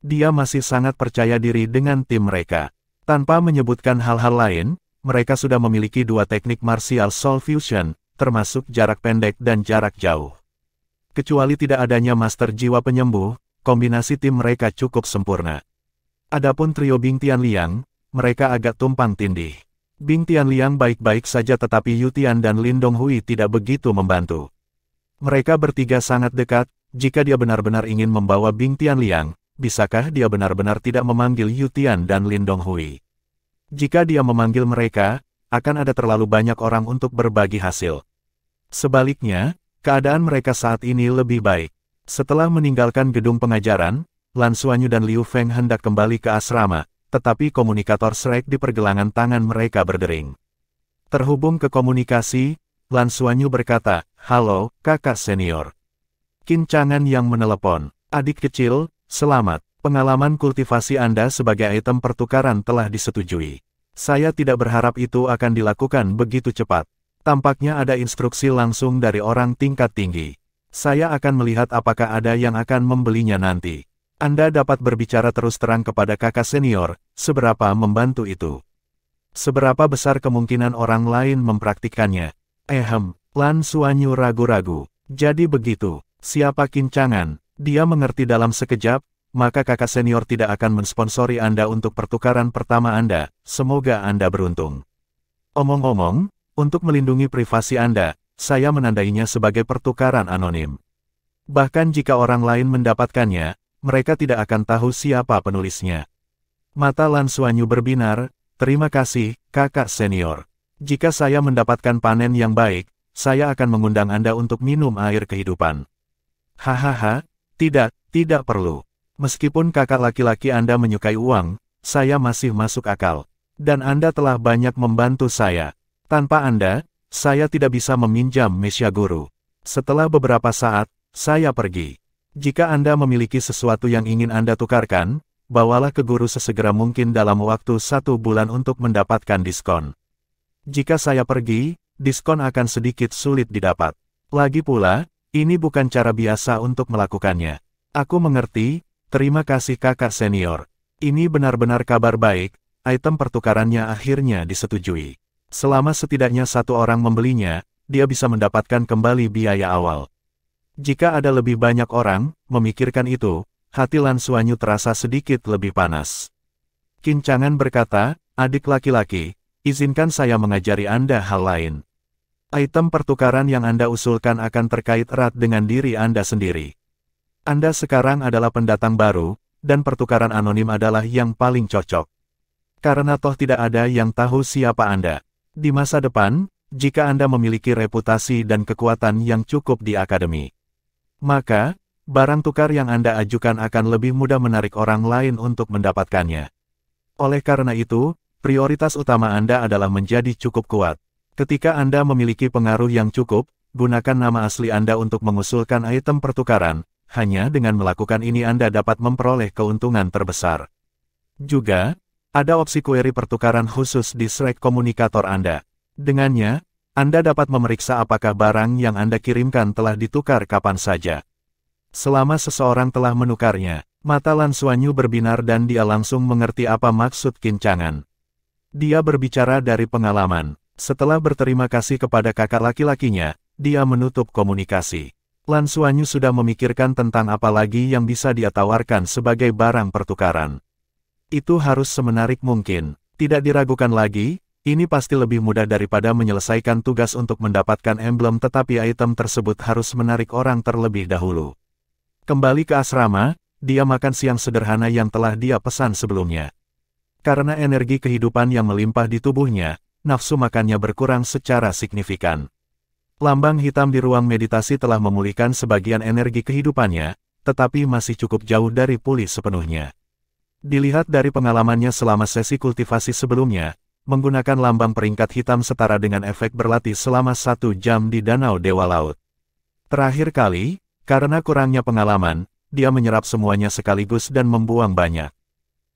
A: Dia masih sangat percaya diri dengan tim mereka. Tanpa menyebutkan hal-hal lain, mereka sudah memiliki 2 teknik martial soul fusion, termasuk jarak pendek dan jarak jauh. Kecuali tidak adanya master jiwa penyembuh, kombinasi tim mereka cukup sempurna. Adapun trio Bing Tianliang, mereka agak tumpang tindih. Bing Tianliang baik-baik saja tetapi Yu Tian dan Lin Donghui tidak begitu membantu. Mereka bertiga sangat dekat, jika dia benar-benar ingin membawa Bing Tianliang, bisakah dia benar-benar tidak memanggil Yu Tian dan Lin Donghui? Jika dia memanggil mereka, akan ada terlalu banyak orang untuk berbagi hasil. Sebaliknya, keadaan mereka saat ini lebih baik. Setelah meninggalkan gedung pengajaran, Lan Xuanyu dan Liu Feng hendak kembali ke asrama, tetapi komunikator Shrek di pergelangan tangan mereka berdering. Terhubung ke komunikasi, Lan Xuanyu berkata, halo, kakak senior. Qin Chang'an yang menelepon. Adik kecil, selamat. Pengalaman kultivasi Anda sebagai item pertukaran telah disetujui. Saya tidak berharap itu akan dilakukan begitu cepat. Tampaknya ada instruksi langsung dari orang tingkat tinggi. Saya akan melihat apakah ada yang akan membelinya nanti. Anda dapat berbicara terus terang kepada kakak senior, seberapa membantu itu. Seberapa besar kemungkinan orang lain mempraktikkannya? Lan Xuanyu ragu-ragu. Jadi begitu, siapa Kincangan? Dia mengerti dalam sekejap, maka kakak senior tidak akan mensponsori Anda untuk pertukaran pertama Anda, semoga Anda beruntung. Omong-omong, untuk melindungi privasi Anda, saya menandainya sebagai pertukaran anonim. Bahkan jika orang lain mendapatkannya, mereka tidak akan tahu siapa penulisnya. Mata Lan Xuanyu berbinar, terima kasih, kakak senior. Jika saya mendapatkan panen yang baik, saya akan mengundang Anda untuk minum air kehidupan. Hahaha, tidak perlu. Meskipun kakak laki-laki Anda menyukai uang, saya masih masuk akal. Dan Anda telah banyak membantu saya. Tanpa Anda, saya tidak bisa meminjam Mesya Guru. Setelah beberapa saat, saya pergi. Jika Anda memiliki sesuatu yang ingin Anda tukarkan, bawalah ke guru sesegera mungkin dalam waktu 1 bulan untuk mendapatkan diskon. Jika saya pergi, diskon akan sedikit sulit didapat. Lagi pula, ini bukan cara biasa untuk melakukannya. Aku mengerti. Terima kasih kakak senior. Ini benar-benar kabar baik, item pertukarannya akhirnya disetujui. Selama setidaknya 1 orang membelinya, dia bisa mendapatkan kembali biaya awal. Jika ada lebih banyak orang memikirkan itu, hati Lan Xuanyu terasa sedikit lebih panas. Kincangan berkata, adik laki-laki, izinkan saya mengajari Anda hal lain. Item pertukaran yang Anda usulkan akan terkait erat dengan diri Anda sendiri. Anda sekarang adalah pendatang baru, dan pertukaran anonim adalah yang paling cocok. Karena toh tidak ada yang tahu siapa Anda. Di masa depan, jika Anda memiliki reputasi dan kekuatan yang cukup di akademi, maka, barang tukar yang Anda ajukan akan lebih mudah menarik orang lain untuk mendapatkannya. Oleh karena itu, prioritas utama Anda adalah menjadi cukup kuat. Ketika Anda memiliki pengaruh yang cukup, gunakan nama asli Anda untuk mengusulkan item pertukaran. Hanya dengan melakukan ini Anda dapat memperoleh keuntungan terbesar. Juga, ada opsi query pertukaran khusus di Slack komunikator Anda. Dengannya, Anda dapat memeriksa apakah barang yang Anda kirimkan telah ditukar kapan saja. Selama seseorang telah menukarnya, mata Lan Xuanyu berbinar dan dia langsung mengerti apa maksud Kincangan. Dia berbicara dari pengalaman. Setelah berterima kasih kepada kakak laki-lakinya, dia menutup komunikasi. Lan Xuanyu sudah memikirkan tentang apa lagi yang bisa dia tawarkan sebagai barang pertukaran. Itu harus semenarik mungkin. Tidak diragukan lagi, ini pasti lebih mudah daripada menyelesaikan tugas untuk mendapatkan emblem tetapi item tersebut harus menarik orang terlebih dahulu. Kembali ke asrama, dia makan siang sederhana yang telah dia pesan sebelumnya. Karena energi kehidupan yang melimpah di tubuhnya, nafsu makannya berkurang secara signifikan. Lambang hitam di ruang meditasi telah memulihkan sebagian energi kehidupannya, tetapi masih cukup jauh dari pulih sepenuhnya. Dilihat dari pengalamannya selama sesi kultivasi sebelumnya, menggunakan lambang peringkat hitam setara dengan efek berlatih selama 1 jam di Danau Dewa Laut. Terakhir kali, karena kurangnya pengalaman, dia menyerap semuanya sekaligus dan membuang banyak.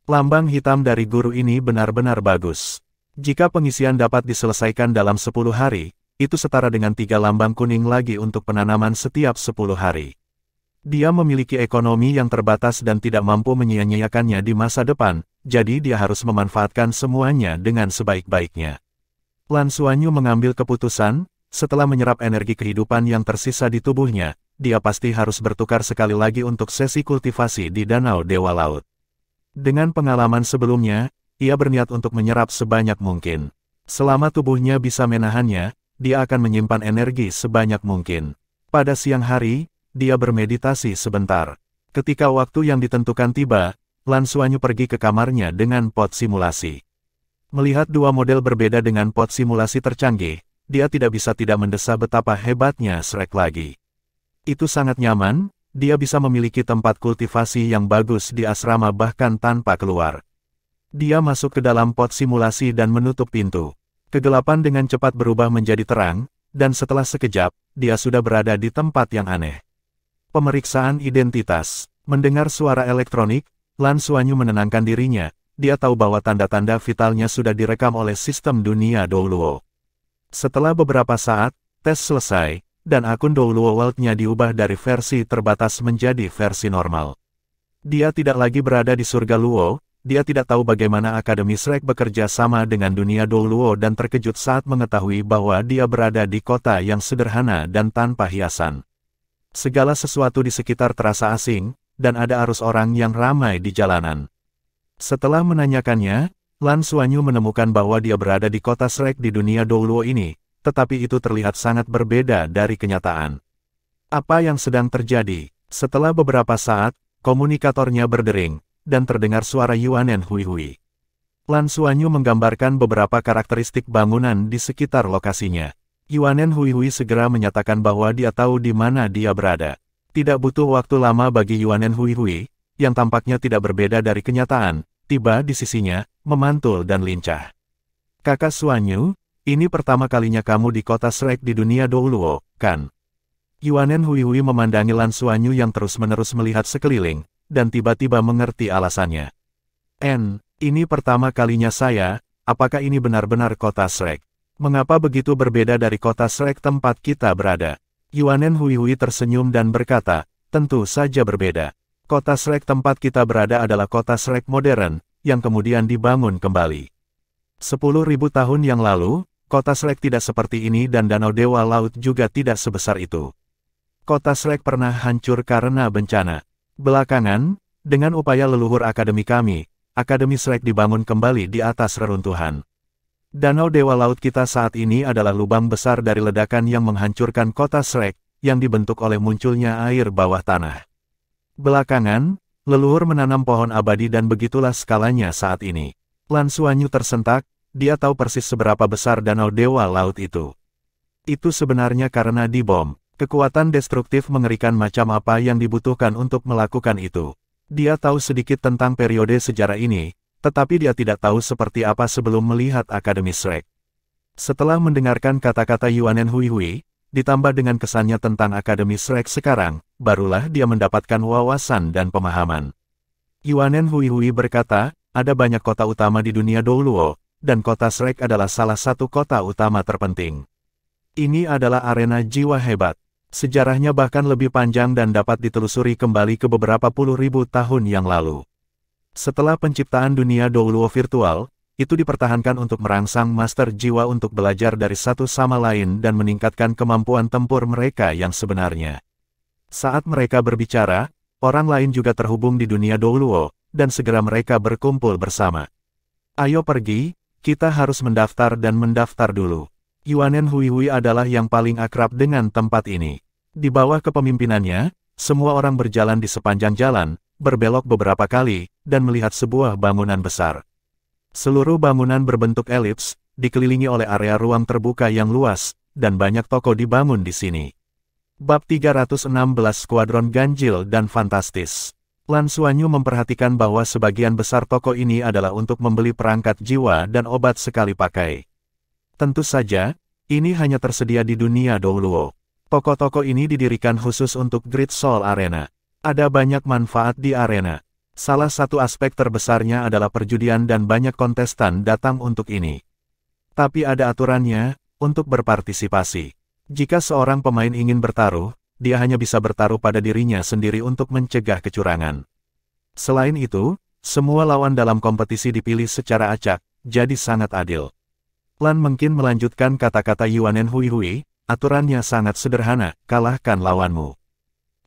A: Lambang hitam dari guru ini benar-benar bagus. Jika pengisian dapat diselesaikan dalam 10 hari, itu setara dengan 3 lambang kuning lagi untuk penanaman setiap 10 hari. Dia memiliki ekonomi yang terbatas dan tidak mampu menyia-nyiakannya di masa depan, jadi dia harus memanfaatkan semuanya dengan sebaik-baiknya. Lan Xuanyu mengambil keputusan, setelah menyerap energi kehidupan yang tersisa di tubuhnya, dia pasti harus bertukar sekali lagi untuk sesi kultivasi di Danau Dewa Laut. Dengan pengalaman sebelumnya, ia berniat untuk menyerap sebanyak mungkin. Selama tubuhnya bisa menahannya, dia akan menyimpan energi sebanyak mungkin. Pada siang hari, dia bermeditasi sebentar. Ketika waktu yang ditentukan tiba, Lan Xuanyu pergi ke kamarnya dengan pot simulasi. Melihat 2 model berbeda dengan pot simulasi tercanggih, dia tidak bisa tidak mendesah betapa hebatnya Shrek lagi. Itu sangat nyaman, dia bisa memiliki tempat kultivasi yang bagus di asrama bahkan tanpa keluar. Dia masuk ke dalam pot simulasi dan menutup pintu. Kegelapan dengan cepat berubah menjadi terang, dan setelah sekejap, dia sudah berada di tempat yang aneh. Pemeriksaan identitas. Mendengar suara elektronik, Lan Xuanyu menenangkan dirinya, dia tahu bahwa tanda-tanda vitalnya sudah direkam oleh sistem dunia Douluo. Setelah beberapa saat, tes selesai, dan akun Douluo World-nya diubah dari versi terbatas menjadi versi normal. Dia tidak lagi berada di surga Luo, dia tidak tahu bagaimana Akademi Shrek bekerja sama dengan dunia Douluo dan terkejut saat mengetahui bahwa dia berada di kota yang sederhana dan tanpa hiasan. Segala sesuatu di sekitar terasa asing, dan ada arus orang yang ramai di jalanan. Setelah menanyakannya, Lan Xuanyu menemukan bahwa dia berada di kota Shrek di dunia Douluo ini, tetapi itu terlihat sangat berbeda dari kenyataan. Apa yang sedang terjadi? Setelah beberapa saat, komunikatornya berdering, dan terdengar suara Yuanen Hui Hui. Lan Xuanyu menggambarkan beberapa karakteristik bangunan di sekitar lokasinya. Yuanen Hui Hui segera menyatakan bahwa dia tahu di mana dia berada. Tidak butuh waktu lama bagi Yuanen Hui Hui, yang tampaknya tidak berbeda dari kenyataan, tiba di sisinya, memantul dan lincah. Kakak Xuanyu, ini pertama kalinya kamu di kota Shrek di dunia Douluo, kan? Yuanen Hui Hui memandangi Lan Xuanyu yang terus-menerus melihat sekeliling, dan tiba-tiba mengerti alasannya. Ini pertama kalinya saya, apakah ini benar-benar kota Shrek? Mengapa begitu berbeda dari kota Shrek tempat kita berada? Yuanen Hui Hui tersenyum dan berkata, tentu saja berbeda. Kota Shrek tempat kita berada adalah kota Shrek modern, yang kemudian dibangun kembali. 10.000 tahun yang lalu, kota Shrek tidak seperti ini dan Danau Dewa Laut juga tidak sebesar itu. Kota Shrek pernah hancur karena bencana. Belakangan, dengan upaya leluhur akademi kami, Akademi Shrek dibangun kembali di atas reruntuhan. Danau Dewa Laut kita saat ini adalah lubang besar dari ledakan yang menghancurkan kota Shrek, yang dibentuk oleh munculnya air bawah tanah. Belakangan, leluhur menanam pohon abadi dan begitulah skalanya saat ini. Lan Xuanyu tersentak, dia tahu persis seberapa besar Danau Dewa Laut itu. Itu sebenarnya karena dibom. Kekuatan destruktif mengerikan macam apa yang dibutuhkan untuk melakukan itu. Dia tahu sedikit tentang periode sejarah ini, tetapi dia tidak tahu seperti apa sebelum melihat Akademi Shrek. Setelah mendengarkan kata-kata Yuanen Hui Hui, ditambah dengan kesannya tentang Akademi Shrek sekarang, barulah dia mendapatkan wawasan dan pemahaman. Yuanen Hui Hui berkata, ada banyak kota utama di dunia Douluo, dan kota Shrek adalah salah satu kota utama terpenting. Ini adalah arena jiwa hebat. Sejarahnya bahkan lebih panjang dan dapat ditelusuri kembali ke beberapa puluh ribu tahun yang lalu. Setelah penciptaan dunia Douluo virtual, itu dipertahankan untuk merangsang master jiwa untuk belajar dari satu sama lain dan meningkatkan kemampuan tempur mereka yang sebenarnya. Saat mereka berbicara, orang lain juga terhubung di dunia Douluo, dan segera mereka berkumpul bersama. Ayo pergi, kita harus mendaftar dan mendaftar dulu. Yuanen Hui Hui adalah yang paling akrab dengan tempat ini. Di bawah kepemimpinannya, semua orang berjalan di sepanjang jalan, berbelok beberapa kali, dan melihat sebuah bangunan besar. Seluruh bangunan berbentuk elips, dikelilingi oleh area ruang terbuka yang luas, dan banyak toko dibangun di sini. Bab 316 Skuadron Ganjil dan Fantastis. Lan Xuanyu memperhatikan bahwa sebagian besar toko ini adalah untuk membeli perangkat jiwa dan obat sekali pakai. Tentu saja, ini hanya tersedia di dunia Douluo. Toko-toko ini didirikan khusus untuk Great Soul Arena. Ada banyak manfaat di arena. Salah satu aspek terbesarnya adalah perjudian dan banyak kontestan datang untuk ini. Tapi ada aturannya, untuk berpartisipasi. Jika seorang pemain ingin bertaruh, dia hanya bisa bertaruh pada dirinya sendiri untuk mencegah kecurangan. Selain itu, semua lawan dalam kompetisi dipilih secara acak, jadi sangat adil. Lan mungkin melanjutkan kata-kata Yuanen Hui Hui, aturannya sangat sederhana, kalahkan lawanmu.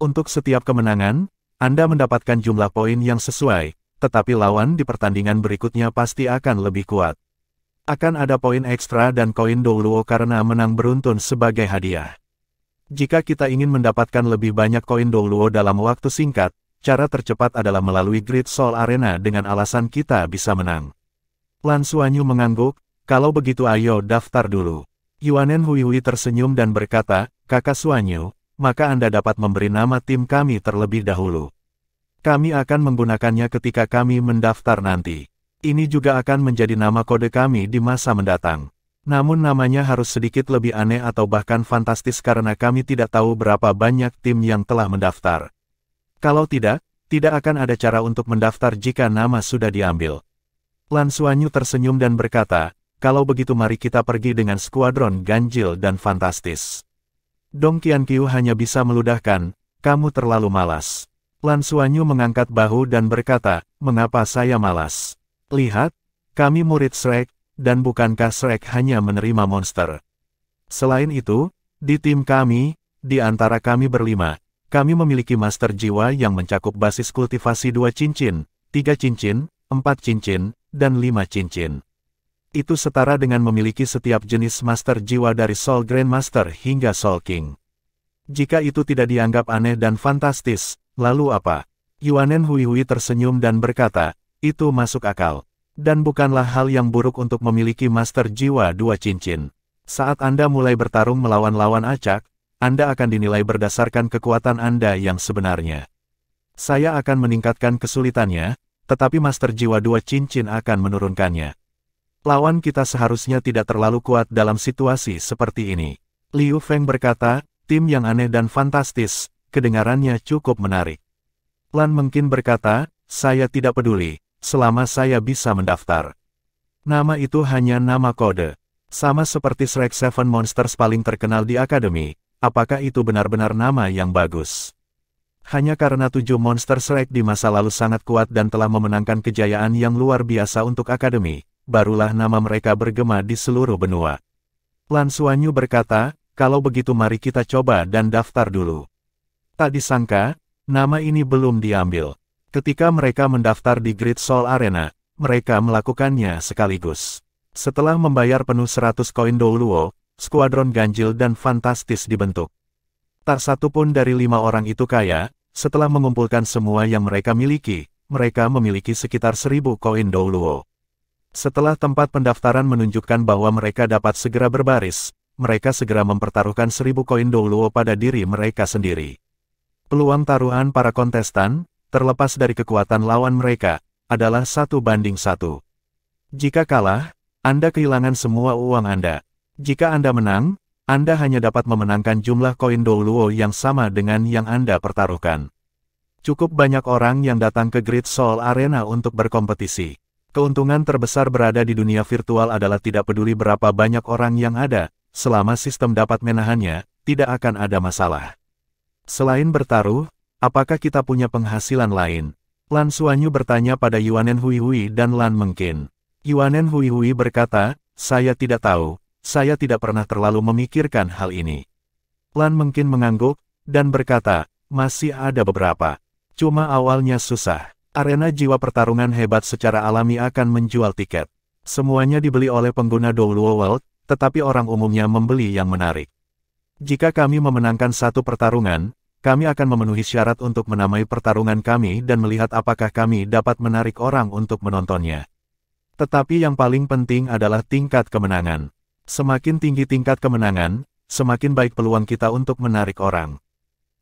A: Untuk setiap kemenangan, Anda mendapatkan jumlah poin yang sesuai, tetapi lawan di pertandingan berikutnya pasti akan lebih kuat. Akan ada poin ekstra dan koin Douluo karena menang beruntun sebagai hadiah. Jika kita ingin mendapatkan lebih banyak koin Douluo dalam waktu singkat, cara tercepat adalah melalui Great Soul Arena dengan alasan kita bisa menang. Lan Xuanyu mengangguk, kalau begitu ayo daftar dulu. Yuanen Hui Hui tersenyum dan berkata, Kakak Xuanyu, maka Anda dapat memberi nama tim kami terlebih dahulu. Kami akan menggunakannya ketika kami mendaftar nanti. Ini juga akan menjadi nama kode kami di masa mendatang. Namun namanya harus sedikit lebih aneh atau bahkan fantastis karena kami tidak tahu berapa banyak tim yang telah mendaftar. Kalau tidak, Tidak akan ada cara untuk mendaftar jika nama sudah diambil. Lan Xuanyu tersenyum dan berkata, kalau begitu mari kita pergi dengan skuadron ganjil dan fantastis. Dong Qianqiu hanya bisa meludahkan, kamu terlalu malas. Lan Xuanyu mengangkat bahu dan berkata, mengapa saya malas? Lihat, kami murid Shrek, dan bukankah Shrek hanya menerima monster? Selain itu, di tim kami, di antara kami berlima, kami memiliki master jiwa yang mencakup basis kultivasi 2 cincin, 3 cincin, 4 cincin, dan 5 cincin. Itu setara dengan memiliki setiap jenis master jiwa dari Soul Grandmaster hingga Soul King. Jika itu tidak dianggap aneh dan fantastis, lalu apa? Yuanen Hui tersenyum dan berkata, itu masuk akal. Dan bukanlah hal yang buruk untuk memiliki master jiwa 2 cincin. Saat Anda mulai bertarung melawan lawan acak, Anda akan dinilai berdasarkan kekuatan Anda yang sebenarnya. Saya akan meningkatkan kesulitannya, tetapi master jiwa 2 cincin akan menurunkannya. Lawan kita seharusnya tidak terlalu kuat dalam situasi seperti ini. Liu Feng berkata, tim yang aneh dan fantastis, kedengarannya cukup menarik. Lan Mengqin berkata, saya tidak peduli, selama saya bisa mendaftar. Nama itu hanya nama kode. Sama seperti Shrek 7 Monsters paling terkenal di Akademi, apakah itu benar-benar nama yang bagus? Hanya karena 7 monster Shrek di masa lalu sangat kuat dan telah memenangkan kejayaan yang luar biasa untuk Akademi, barulah nama mereka bergema di seluruh benua. Lan Xuanyu berkata, kalau begitu mari kita coba dan daftar dulu. Tak disangka, nama ini belum diambil. Ketika mereka mendaftar di Great Soul Arena, mereka melakukannya sekaligus. Setelah membayar penuh 100 koin Douluo, skuadron ganjil dan fantastis dibentuk. Tak satu pun dari 5 orang itu kaya, setelah mengumpulkan semua yang mereka miliki, mereka memiliki sekitar 1000 koin Douluo. Setelah tempat pendaftaran menunjukkan bahwa mereka dapat segera berbaris, mereka segera mempertaruhkan 1000 koin Douluo pada diri mereka sendiri. Peluang taruhan para kontestan, terlepas dari kekuatan lawan mereka, adalah 1 banding 1. Jika kalah, Anda kehilangan semua uang Anda. Jika Anda menang, Anda hanya dapat memenangkan jumlah koin Douluo yang sama dengan yang Anda pertaruhkan. Cukup banyak orang yang datang ke Great Soul Arena untuk berkompetisi. Keuntungan terbesar berada di dunia virtual adalah tidak peduli berapa banyak orang yang ada, selama sistem dapat menahannya, tidak akan ada masalah. Selain bertaruh, apakah kita punya penghasilan lain? Lan Xuanyu bertanya pada Yuanen Hui dan Lan Mengqin. Yuanen Hui berkata, saya tidak tahu. Saya tidak pernah terlalu memikirkan hal ini. Lan Mengqin mengangguk, dan berkata, masih ada beberapa. Cuma awalnya susah. Arena jiwa pertarungan hebat secara alami akan menjual tiket. Semuanya dibeli oleh pengguna Douluo World, tetapi orang umumnya membeli yang menarik. Jika kami memenangkan satu pertarungan, kami akan memenuhi syarat untuk menamai pertarungan kami dan melihat apakah kami dapat menarik orang untuk menontonnya. Tetapi yang paling penting adalah tingkat kemenangan. Semakin tinggi tingkat kemenangan, semakin baik peluang kita untuk menarik orang.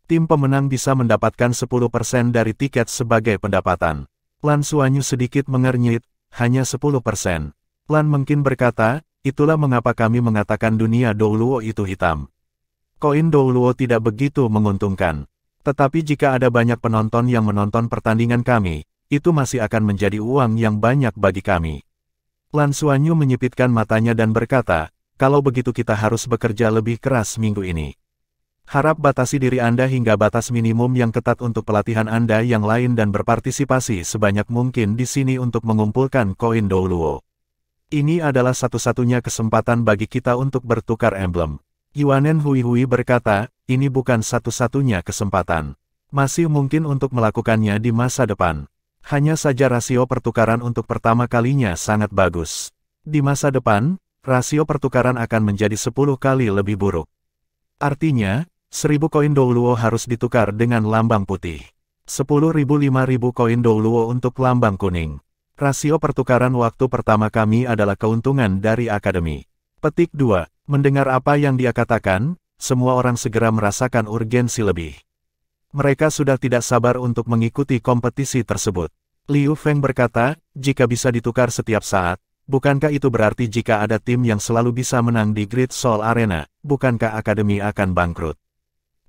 A: Tim pemenang bisa mendapatkan 10% dari tiket sebagai pendapatan. Lan Xuanyu sedikit mengernyit, hanya 10%. Lan Mengqin berkata, itulah mengapa kami mengatakan dunia Douluo itu hitam. Koin Douluo tidak begitu menguntungkan. Tetapi jika ada banyak penonton yang menonton pertandingan kami, itu masih akan menjadi uang yang banyak bagi kami. Lan Xuanyu menyipitkan matanya dan berkata, kalau begitu kita harus bekerja lebih keras minggu ini. Harap batasi diri Anda hingga batas minimum yang ketat untuk pelatihan Anda yang lain dan berpartisipasi sebanyak mungkin di sini untuk mengumpulkan koin Douluo. Ini adalah satu-satunya kesempatan bagi kita untuk bertukar emblem. Yuanen Hui berkata, ini bukan satu-satunya kesempatan. Masih mungkin untuk melakukannya di masa depan. Hanya saja rasio pertukaran untuk pertama kalinya sangat bagus. Di masa depan, rasio pertukaran akan menjadi 10 kali lebih buruk. Artinya, 1000 koin Douluo harus ditukar dengan lambang putih. 10.000 5.000 koin Douluo untuk lambang kuning. Rasio pertukaran waktu pertama kami adalah keuntungan dari Akademi. Petik 2. Mendengar apa yang dia katakan, semua orang segera merasakan urgensi lebih. Mereka sudah tidak sabar untuk mengikuti kompetisi tersebut. Liu Feng berkata, jika bisa ditukar setiap saat, bukankah itu berarti jika ada tim yang selalu bisa menang di Great Soul Arena, bukankah Akademi akan bangkrut?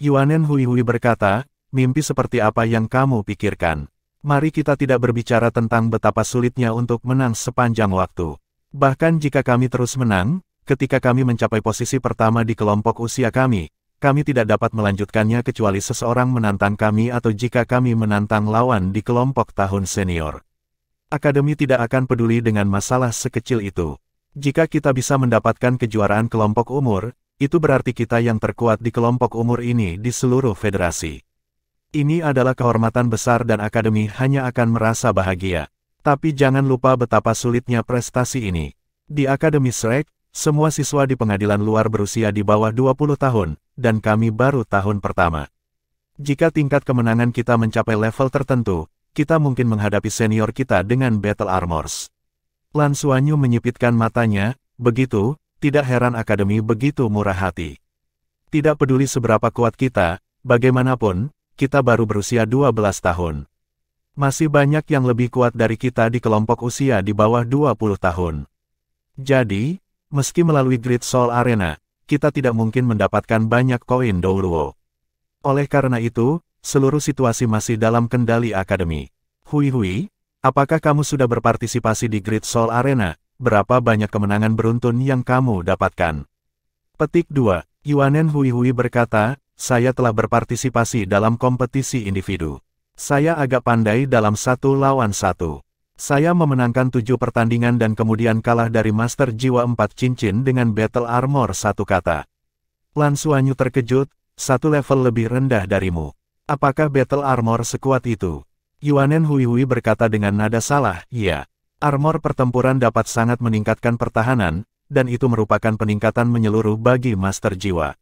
A: Yuanen Hui berkata, mimpi seperti apa yang kamu pikirkan? Mari kita tidak berbicara tentang betapa sulitnya untuk menang sepanjang waktu. Bahkan jika kami terus menang, ketika kami mencapai posisi pertama di kelompok usia kami tidak dapat melanjutkannya kecuali seseorang menantang kami atau jika kami menantang lawan di kelompok tahun senior. Akademi tidak akan peduli dengan masalah sekecil itu. Jika kita bisa mendapatkan kejuaraan kelompok umur, itu berarti kita yang terkuat di kelompok umur ini di seluruh federasi. Ini adalah kehormatan besar dan akademi hanya akan merasa bahagia. Tapi jangan lupa betapa sulitnya prestasi ini. Di Akademi Shrek, semua siswa di pengadilan luar berusia di bawah 20 tahun, dan kami baru tahun pertama. Jika tingkat kemenangan kita mencapai level tertentu, kita mungkin menghadapi senior kita dengan Battle Armors. Lan Xuanyu menyipitkan matanya, begitu, tidak heran akademi begitu murah hati. Tidak peduli seberapa kuat kita, bagaimanapun, kita baru berusia 12 tahun. Masih banyak yang lebih kuat dari kita di kelompok usia di bawah 20 tahun. Jadi, meski melalui Great Soul Arena, kita tidak mungkin mendapatkan banyak koin Douruo. Oleh karena itu, seluruh situasi masih dalam kendali akademi. Hui, apakah kamu sudah berpartisipasi di Great Soul Arena? Berapa banyak kemenangan beruntun yang kamu dapatkan? Petik 2. Yuanen Hui berkata, saya telah berpartisipasi dalam kompetisi individu. Saya agak pandai dalam 1 lawan 1. Saya memenangkan 7 pertandingan dan kemudian kalah dari Master Jiwa 4 Cincin dengan Battle Armor 1 kata. Lan Xuanyu terkejut, 1 level lebih rendah darimu. Apakah Battle Armor sekuat itu? Yuanen Hui berkata dengan nada salah, iya. Armor pertempuran dapat sangat meningkatkan pertahanan, dan itu merupakan peningkatan menyeluruh bagi Master Jiwa.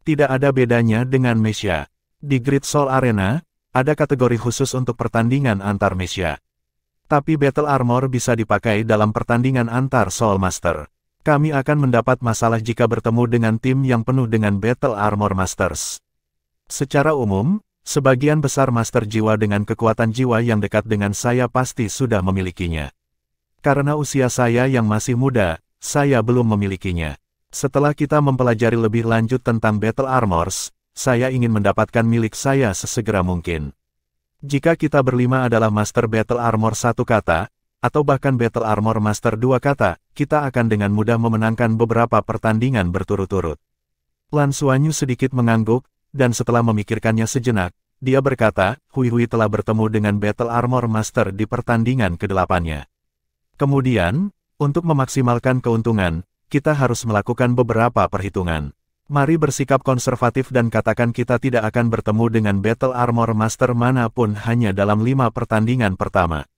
A: Tidak ada bedanya dengan Mesha. Di Great Soul Arena, ada kategori khusus untuk pertandingan antar Mesha. Tapi Battle Armor bisa dipakai dalam pertandingan antar Soul Master. Kami akan mendapat masalah jika bertemu dengan tim yang penuh dengan Battle Armor Masters. Secara umum, sebagian besar Master Jiwa dengan kekuatan jiwa yang dekat dengan saya pasti sudah memilikinya. Karena usia saya yang masih muda, saya belum memilikinya. Setelah kita mempelajari lebih lanjut tentang Battle Armors, saya ingin mendapatkan milik saya sesegera mungkin. Jika kita berlima adalah Master Battle Armor 1 kata, atau bahkan Battle Armor Master 2 kata, kita akan dengan mudah memenangkan beberapa pertandingan berturut-turut. Lan Xuanyu sedikit mengangguk, dan setelah memikirkannya sejenak, dia berkata, Hui telah bertemu dengan Battle Armor Master di pertandingan ke-8-nya. Kemudian, untuk memaksimalkan keuntungan, kita harus melakukan beberapa perhitungan. Mari bersikap konservatif dan katakan kita tidak akan bertemu dengan Battle Armor Master manapun hanya dalam 5 pertandingan pertama.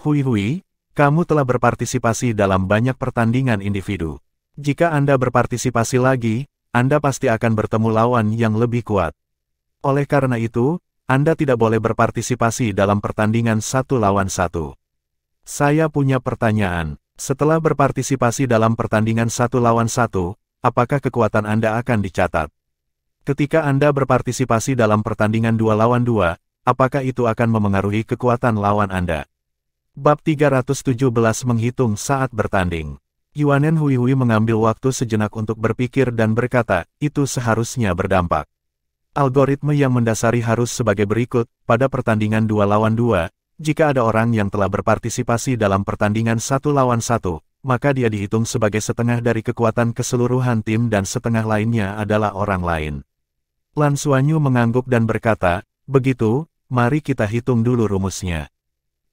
A: Hui, kamu telah berpartisipasi dalam banyak pertandingan individu. Jika Anda berpartisipasi lagi, Anda pasti akan bertemu lawan yang lebih kuat. Oleh karena itu, Anda tidak boleh berpartisipasi dalam pertandingan 1 lawan 1. Saya punya pertanyaan. Setelah berpartisipasi dalam pertandingan 1 lawan 1, apakah kekuatan Anda akan dicatat? Ketika Anda berpartisipasi dalam pertandingan 2 lawan 2, apakah itu akan memengaruhi kekuatan lawan Anda? Bab 317 menghitung saat bertanding. Yuanen Hui mengambil waktu sejenak untuk berpikir dan berkata, itu seharusnya berdampak. Algoritma yang mendasari harus sebagai berikut, pada pertandingan 2 lawan 2, jika ada orang yang telah berpartisipasi dalam pertandingan 1 lawan 1, maka dia dihitung sebagai setengah dari kekuatan keseluruhan tim dan setengah lainnya adalah orang lain. Lan Xuanyu mengangguk dan berkata, begitu, mari kita hitung dulu rumusnya.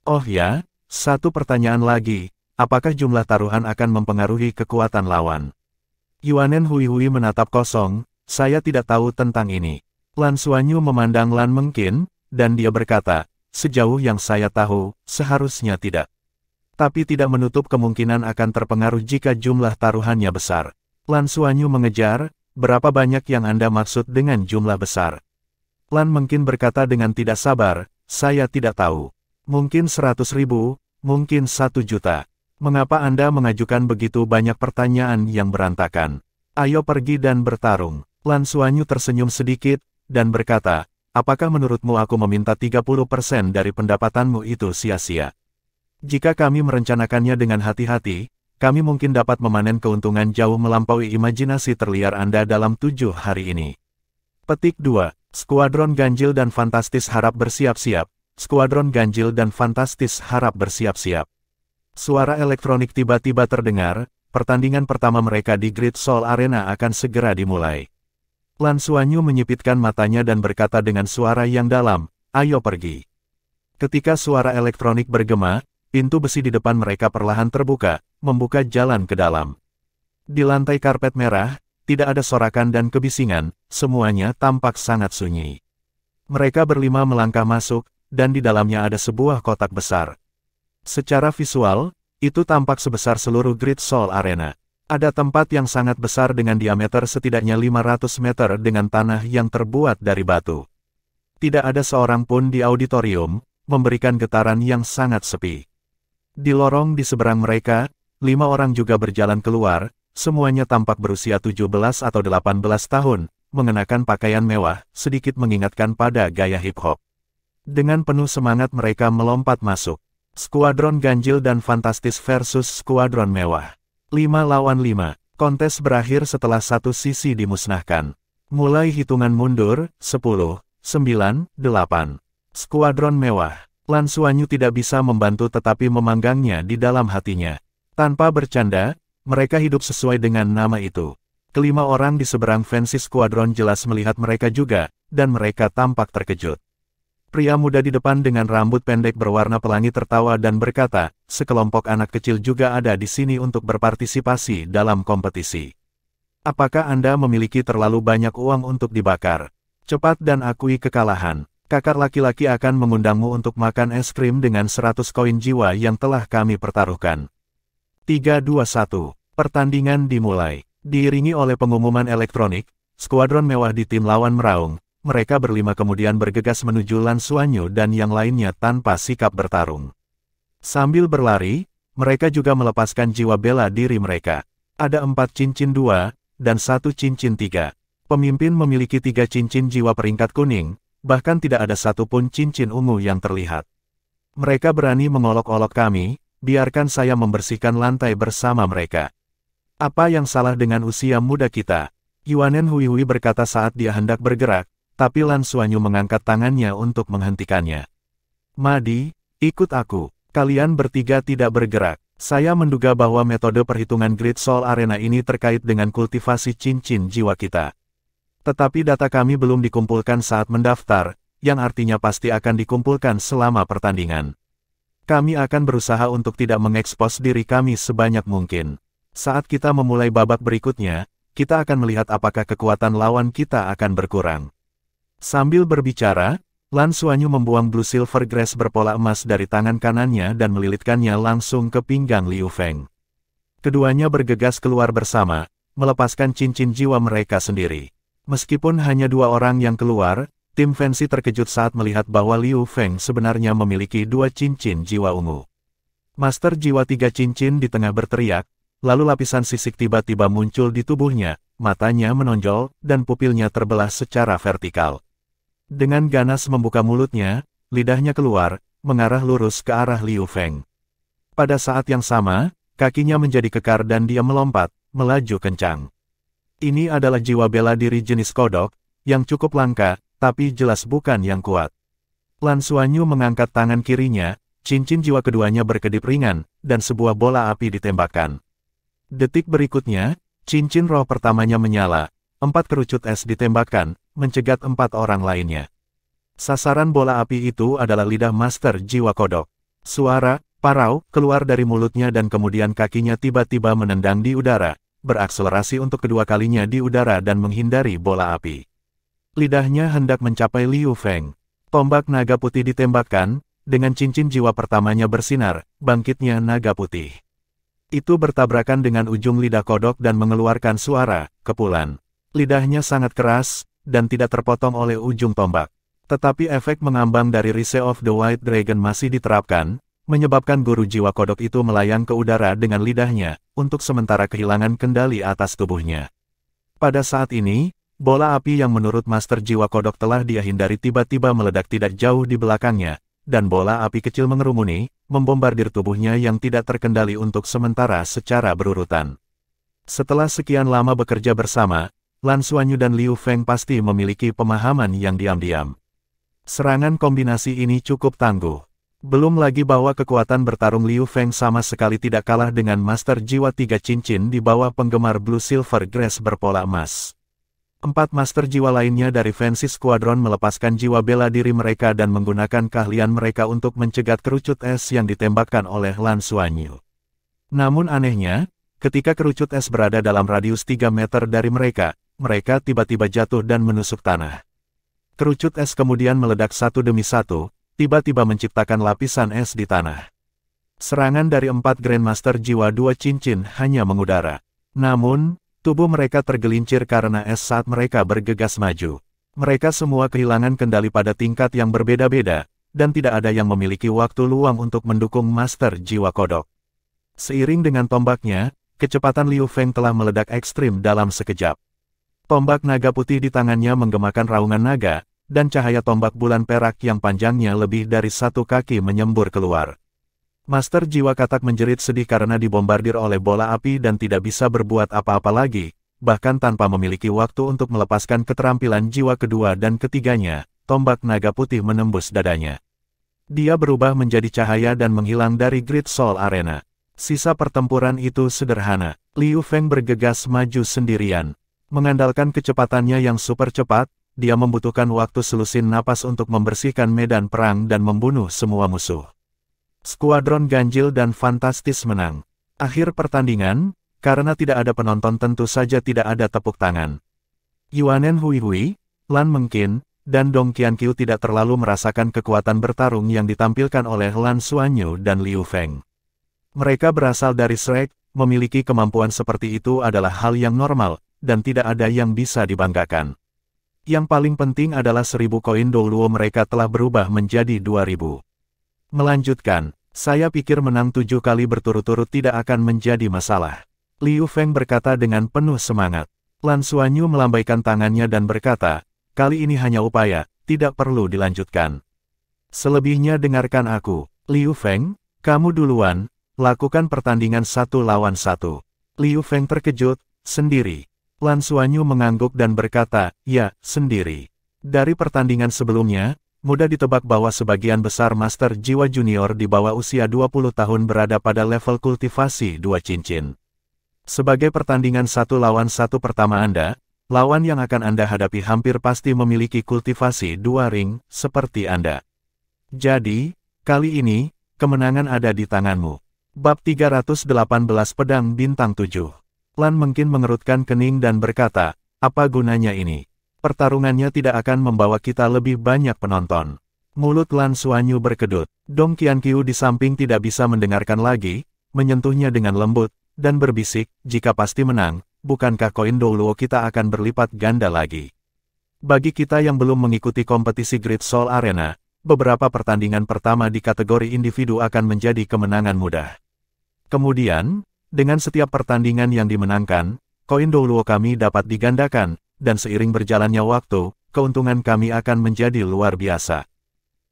A: Oh ya, satu pertanyaan lagi, apakah jumlah taruhan akan mempengaruhi kekuatan lawan? Yuanen Hui menatap kosong, saya tidak tahu tentang ini. Lan Xuanyu memandang Lan Mengqin, dan dia berkata, sejauh yang saya tahu, seharusnya tidak. Tapi tidak menutup kemungkinan akan terpengaruh jika jumlah taruhannya besar. Lan Xuanyu mengejar, berapa banyak yang Anda maksud dengan jumlah besar? Lan Mengqin berkata dengan tidak sabar, saya tidak tahu. Mungkin 100.000, mungkin 1 juta. Mengapa Anda mengajukan begitu banyak pertanyaan yang berantakan? Ayo pergi dan bertarung. Lan Xuanyu tersenyum sedikit, dan berkata, apakah menurutmu aku meminta 30% dari pendapatanmu itu sia-sia? Jika kami merencanakannya dengan hati-hati, kami mungkin dapat memanen keuntungan jauh melampaui imajinasi terliar Anda dalam 7 hari ini. Petik 2. Skuadron Ganjil dan Fantastis harap bersiap-siap. Skuadron Ganjil dan Fantastis harap bersiap-siap. Suara elektronik tiba-tiba terdengar, pertandingan pertama mereka di Great Soul Arena akan segera dimulai. Lan Xuanyu menyipitkan matanya dan berkata dengan suara yang dalam, "Ayo pergi." Ketika suara elektronik bergema, pintu besi di depan mereka perlahan terbuka, membuka jalan ke dalam. Di lantai karpet merah, tidak ada sorakan dan kebisingan, semuanya tampak sangat sunyi. Mereka berlima melangkah masuk, dan di dalamnya ada sebuah kotak besar. Secara visual, itu tampak sebesar seluruh Great Soul Arena. Ada tempat yang sangat besar dengan diameter setidaknya 500 meter dengan tanah yang terbuat dari batu. Tidak ada seorang pun di auditorium, memberikan getaran yang sangat sepi. Di lorong di seberang mereka, 5 orang juga berjalan keluar, semuanya tampak berusia 17 atau 18 tahun, mengenakan pakaian mewah, sedikit mengingatkan pada gaya hip-hop. Dengan penuh semangat mereka melompat masuk. Skuadron Ganjil dan Fantastis versus Skuadron Mewah. 5 lawan 5. Kontes berakhir setelah satu sisi dimusnahkan. Mulai hitungan mundur, 10, 9, 8. Skuadron Mewah. Lan Xuanyu tidak bisa membantu tetapi memanggangnya di dalam hatinya. Tanpa bercanda, mereka hidup sesuai dengan nama itu. Kelima orang di seberang fancy skuadron jelas melihat mereka juga, dan mereka tampak terkejut. Pria muda di depan dengan rambut pendek berwarna pelangi tertawa dan berkata, "Sekelompok anak kecil juga ada di sini untuk berpartisipasi dalam kompetisi. Apakah Anda memiliki terlalu banyak uang untuk dibakar? Cepat dan akui kekalahan. Kakak laki-laki akan mengundangmu untuk makan es krim dengan 100 koin jiwa yang telah kami pertaruhkan." 3, 2, 1. Pertandingan dimulai. Diiringi oleh pengumuman elektronik, skuadron mewah di tim lawan meraung. Mereka berlima kemudian bergegas menuju Lan Xuanyu dan yang lainnya tanpa sikap bertarung. Sambil berlari, mereka juga melepaskan jiwa bela diri mereka. Ada 4 cincin 2, dan 1 cincin 3. Pemimpin memiliki 3 cincin jiwa peringkat kuning, bahkan tidak ada satupun cincin ungu yang terlihat. Mereka berani mengolok-olok kami, biarkan saya membersihkan lantai bersama mereka. Apa yang salah dengan usia muda kita? Yuanen Hui berkata saat dia hendak bergerak, tapi Lan Xuanyu mengangkat tangannya untuk menghentikannya. "Madi, ikut aku. Kalian bertiga tidak bergerak. Saya menduga bahwa metode perhitungan Great Soul Arena ini terkait dengan kultivasi cincin jiwa kita. Tetapi data kami belum dikumpulkan saat mendaftar, yang artinya pasti akan dikumpulkan selama pertandingan. Kami akan berusaha untuk tidak mengekspos diri kami sebanyak mungkin. Saat kita memulai babak berikutnya, kita akan melihat apakah kekuatan lawan kita akan berkurang." Sambil berbicara, Lan Xuanyu membuang Blue Silver Grass berpola emas dari tangan kanannya dan melilitkannya langsung ke pinggang Liu Feng. Keduanya bergegas keluar bersama, melepaskan cincin jiwa mereka sendiri. Meskipun hanya 2 orang yang keluar, tim fancy terkejut saat melihat bahwa Liu Feng sebenarnya memiliki 2 cincin jiwa ungu. Master jiwa 3 cincin di tengah berteriak, lalu lapisan sisik tiba-tiba muncul di tubuhnya, matanya menonjol, dan pupilnya terbelah secara vertikal. Dengan ganas membuka mulutnya, lidahnya keluar, mengarah lurus ke arah Liu Feng. Pada saat yang sama, kakinya menjadi kekar dan dia melompat, melaju kencang. Ini adalah jiwa bela diri jenis kodok, yang cukup langka, tapi jelas bukan yang kuat. Lan Xuanyu mengangkat tangan kirinya, cincin jiwa keduanya berkedip ringan, dan sebuah bola api ditembakkan. Detik berikutnya, cincin roh pertamanya menyala, 4 kerucut es ditembakkan, mencegat 4 orang lainnya. Sasaran bola api itu adalah lidah Master Jiwa Kodok. Suara parau keluar dari mulutnya dan kemudian kakinya tiba-tiba menendang di udara, berakselerasi untuk kedua kalinya di udara dan menghindari bola api. Lidahnya hendak mencapai Liu Feng. Tombak naga putih ditembakkan, dengan cincin jiwa pertamanya bersinar, bangkitnya naga putih. Itu bertabrakan dengan ujung lidah kodok dan mengeluarkan suara kepulan. Lidahnya sangat keras, dan tidak terpotong oleh ujung tombak. Tetapi efek mengambang dari Rise of the White Dragon masih diterapkan, menyebabkan guru jiwa kodok itu melayang ke udara dengan lidahnya, untuk sementara kehilangan kendali atas tubuhnya. Pada saat ini, bola api yang menurut Master Jiwa Kodok telah dia hindari tiba-tiba meledak tidak jauh di belakangnya, dan bola api kecil mengerumuni, membombardir tubuhnya yang tidak terkendali untuk sementara secara berurutan. Setelah sekian lama bekerja bersama, Lan Xuanyu dan Liu Feng pasti memiliki pemahaman yang diam-diam. Serangan kombinasi ini cukup tangguh. Belum lagi bahwa kekuatan bertarung Liu Feng sama sekali tidak kalah dengan Master Jiwa 3 Cincin di bawah penggemar Blue Silver Grass berpola emas. 4 Master Jiwa lainnya dari Fancy Squadron melepaskan jiwa bela diri mereka dan menggunakan keahlian mereka untuk mencegat kerucut es yang ditembakkan oleh Lan Xuanyu. Namun anehnya, ketika kerucut es berada dalam radius 3 meter dari mereka, mereka tiba-tiba jatuh dan menusuk tanah. Kerucut es kemudian meledak satu demi satu, tiba-tiba menciptakan lapisan es di tanah. Serangan dari 4 Grandmaster Jiwa 2 Cincin hanya mengudara. Namun, tubuh mereka tergelincir karena es saat mereka bergegas maju. Mereka semua kehilangan kendali pada tingkat yang berbeda-beda, dan tidak ada yang memiliki waktu luang untuk mendukung Master Jiwa Kodok. Seiring dengan tombaknya, kecepatan Liu Feng telah meledak ekstrim dalam sekejap. Tombak naga putih di tangannya menggemakan raungan naga, dan cahaya tombak bulan perak yang panjangnya lebih dari 1 kaki menyembur keluar. Master Jiwa Katak menjerit sedih karena dibombardir oleh bola api dan tidak bisa berbuat apa-apa lagi, bahkan tanpa memiliki waktu untuk melepaskan keterampilan jiwa kedua dan ketiganya, tombak naga putih menembus dadanya. Dia berubah menjadi cahaya dan menghilang dari Great Soul Arena. Sisa pertempuran itu sederhana. Liu Feng bergegas maju sendirian. Mengandalkan kecepatannya yang super cepat, dia membutuhkan waktu selusin napas untuk membersihkan medan perang dan membunuh semua musuh. Skuadron Ganjil dan Fantastis menang. Akhir pertandingan, karena tidak ada penonton tentu saja tidak ada tepuk tangan. Yuanen Hui, Lan Mengqin, dan Dong Qianqiu tidak terlalu merasakan kekuatan bertarung yang ditampilkan oleh Lan Xuanyu dan Liu Feng. Mereka berasal dari Shrek, memiliki kemampuan seperti itu adalah hal yang normal, dan tidak ada yang bisa dibanggakan. Yang paling penting adalah 1000 koin Douluo mereka telah berubah menjadi 2000. Melanjutkan, saya pikir menang 7 kali berturut-turut tidak akan menjadi masalah. Liu Feng berkata dengan penuh semangat. Lan Xuanyu melambaikan tangannya dan berkata, kali ini hanya upaya, tidak perlu dilanjutkan. Selebihnya dengarkan aku. Liu Feng, kamu duluan, lakukan pertandingan 1 lawan 1. Liu Feng terkejut, sendiri. Lan Xuanyu mengangguk dan berkata, ya, sendiri. Dari pertandingan sebelumnya, mudah ditebak bahwa sebagian besar Master Jiwa Junior di bawah usia 20 tahun berada pada level kultivasi 2 cincin. Sebagai pertandingan 1 lawan 1 pertama Anda, lawan yang akan Anda hadapi hampir pasti memiliki kultivasi 2 ring, seperti Anda. Jadi, kali ini, kemenangan ada di tanganmu. Bab 318 Pedang Bintang 7. Lan Mengqin mengerutkan kening dan berkata, apa gunanya ini? Pertarungannya tidak akan membawa kita lebih banyak penonton. Mulut Lan Xuanyu berkedut. Dong Qianqiu di samping tidak bisa mendengarkan lagi, menyentuhnya dengan lembut, dan berbisik, jika pasti menang, bukankah koin Douluo kita akan berlipat ganda lagi? Bagi kita yang belum mengikuti kompetisi Great Soul Arena, beberapa pertandingan pertama di kategori individu akan menjadi kemenangan mudah. Kemudian, dengan setiap pertandingan yang dimenangkan, koin Douluo kami dapat digandakan, dan seiring berjalannya waktu, keuntungan kami akan menjadi luar biasa.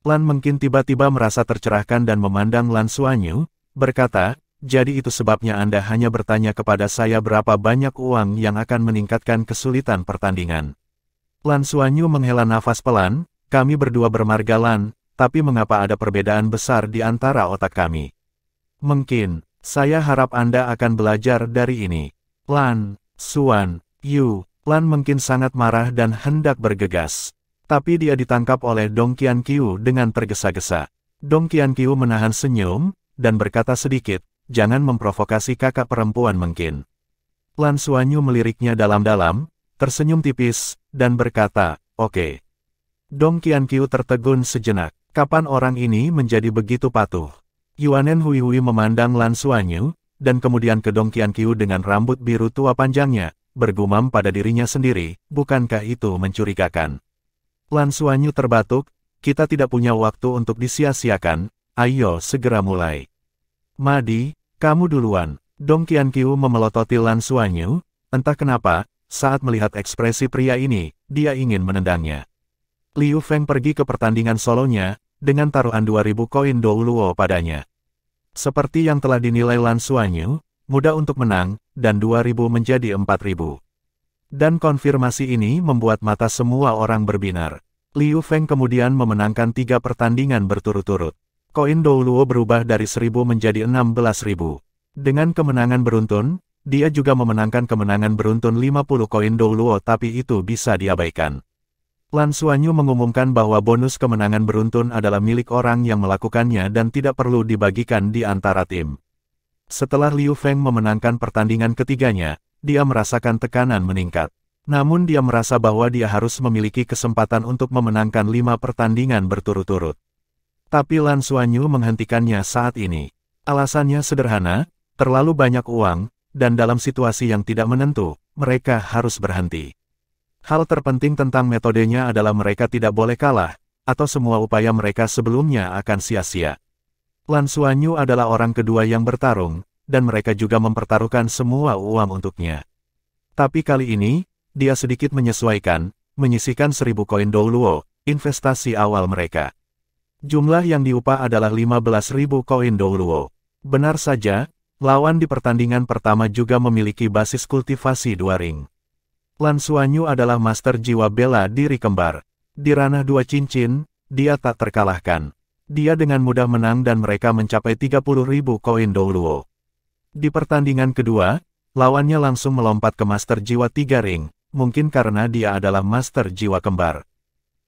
A: Lan Mengqin tiba-tiba merasa tercerahkan dan memandang Lan Xuanyu, berkata, jadi itu sebabnya Anda hanya bertanya kepada saya berapa banyak uang yang akan meningkatkan kesulitan pertandingan. Lan Xuanyu menghela nafas pelan, kami berdua bermarga Lan, tapi mengapa ada perbedaan besar di antara otak kami? Mengqin, saya harap Anda akan belajar dari ini. Lan Xuanyu. Lan Mengqin sangat marah dan hendak bergegas. Tapi dia ditangkap oleh Dong Qianqiu dengan tergesa-gesa. Dong Qianqiu menahan senyum, dan berkata sedikit, jangan memprovokasi kakak perempuan Mengqin. Lan Xuanyu meliriknya dalam-dalam, tersenyum tipis, dan berkata, oke. Dong Qianqiu tertegun sejenak. Kapan orang ini menjadi begitu patuh? Yuanen Hui memandang Lan Xuanyu, dan kemudian ke Dong Qianqiu dengan rambut biru tua panjangnya, bergumam pada dirinya sendiri, bukankah itu mencurigakan? Lan Xuanyu terbatuk, kita tidak punya waktu untuk disia-siakan, ayo segera mulai. Madi, kamu duluan. Dong Qianqiu memelototi Lan Xuanyu, entah kenapa, saat melihat ekspresi pria ini, dia ingin menendangnya. Liu Feng pergi ke pertandingan solonya, dengan taruhan 2000 koin Douluo padanya. Seperti yang telah dinilai Lan Xuanyu, mudah untuk menang, dan 2000 menjadi 4000. Dan konfirmasi ini membuat mata semua orang berbinar. Liu Feng kemudian memenangkan 3 pertandingan berturut-turut. Koin Douluo berubah dari 1000 menjadi 16.000. Dengan kemenangan beruntun, dia juga memenangkan kemenangan beruntun 50 koin Douluo, tapi itu bisa diabaikan. Lan Xuanyu mengumumkan bahwa bonus kemenangan beruntun adalah milik orang yang melakukannya dan tidak perlu dibagikan di antara tim. Setelah Liu Feng memenangkan pertandingan ketiganya, dia merasakan tekanan meningkat. Namun dia merasa bahwa dia harus memiliki kesempatan untuk memenangkan 5 pertandingan berturut-turut. Tapi Lan Xuanyu menghentikannya saat ini. Alasannya sederhana, terlalu banyak uang, dan dalam situasi yang tidak menentu, mereka harus berhenti. Hal terpenting tentang metodenya adalah mereka tidak boleh kalah, atau semua upaya mereka sebelumnya akan sia-sia. Lan Xuanyu adalah orang kedua yang bertarung, dan mereka juga mempertaruhkan semua uang untuknya. Tapi kali ini, dia sedikit menyesuaikan, menyisihkan 1000 koin Douluo, investasi awal mereka. Jumlah yang diupah adalah 15.000 koin Douluo. Benar saja, lawan di pertandingan pertama juga memiliki basis kultivasi 2 ring. Lan Xuanyu adalah master jiwa bela diri kembar. Di ranah 2 cincin, dia tak terkalahkan. Dia dengan mudah menang dan mereka mencapai 30.000 koin Douluo. Di pertandingan kedua, lawannya langsung melompat ke master jiwa 3 ring, mungkin karena dia adalah master jiwa kembar.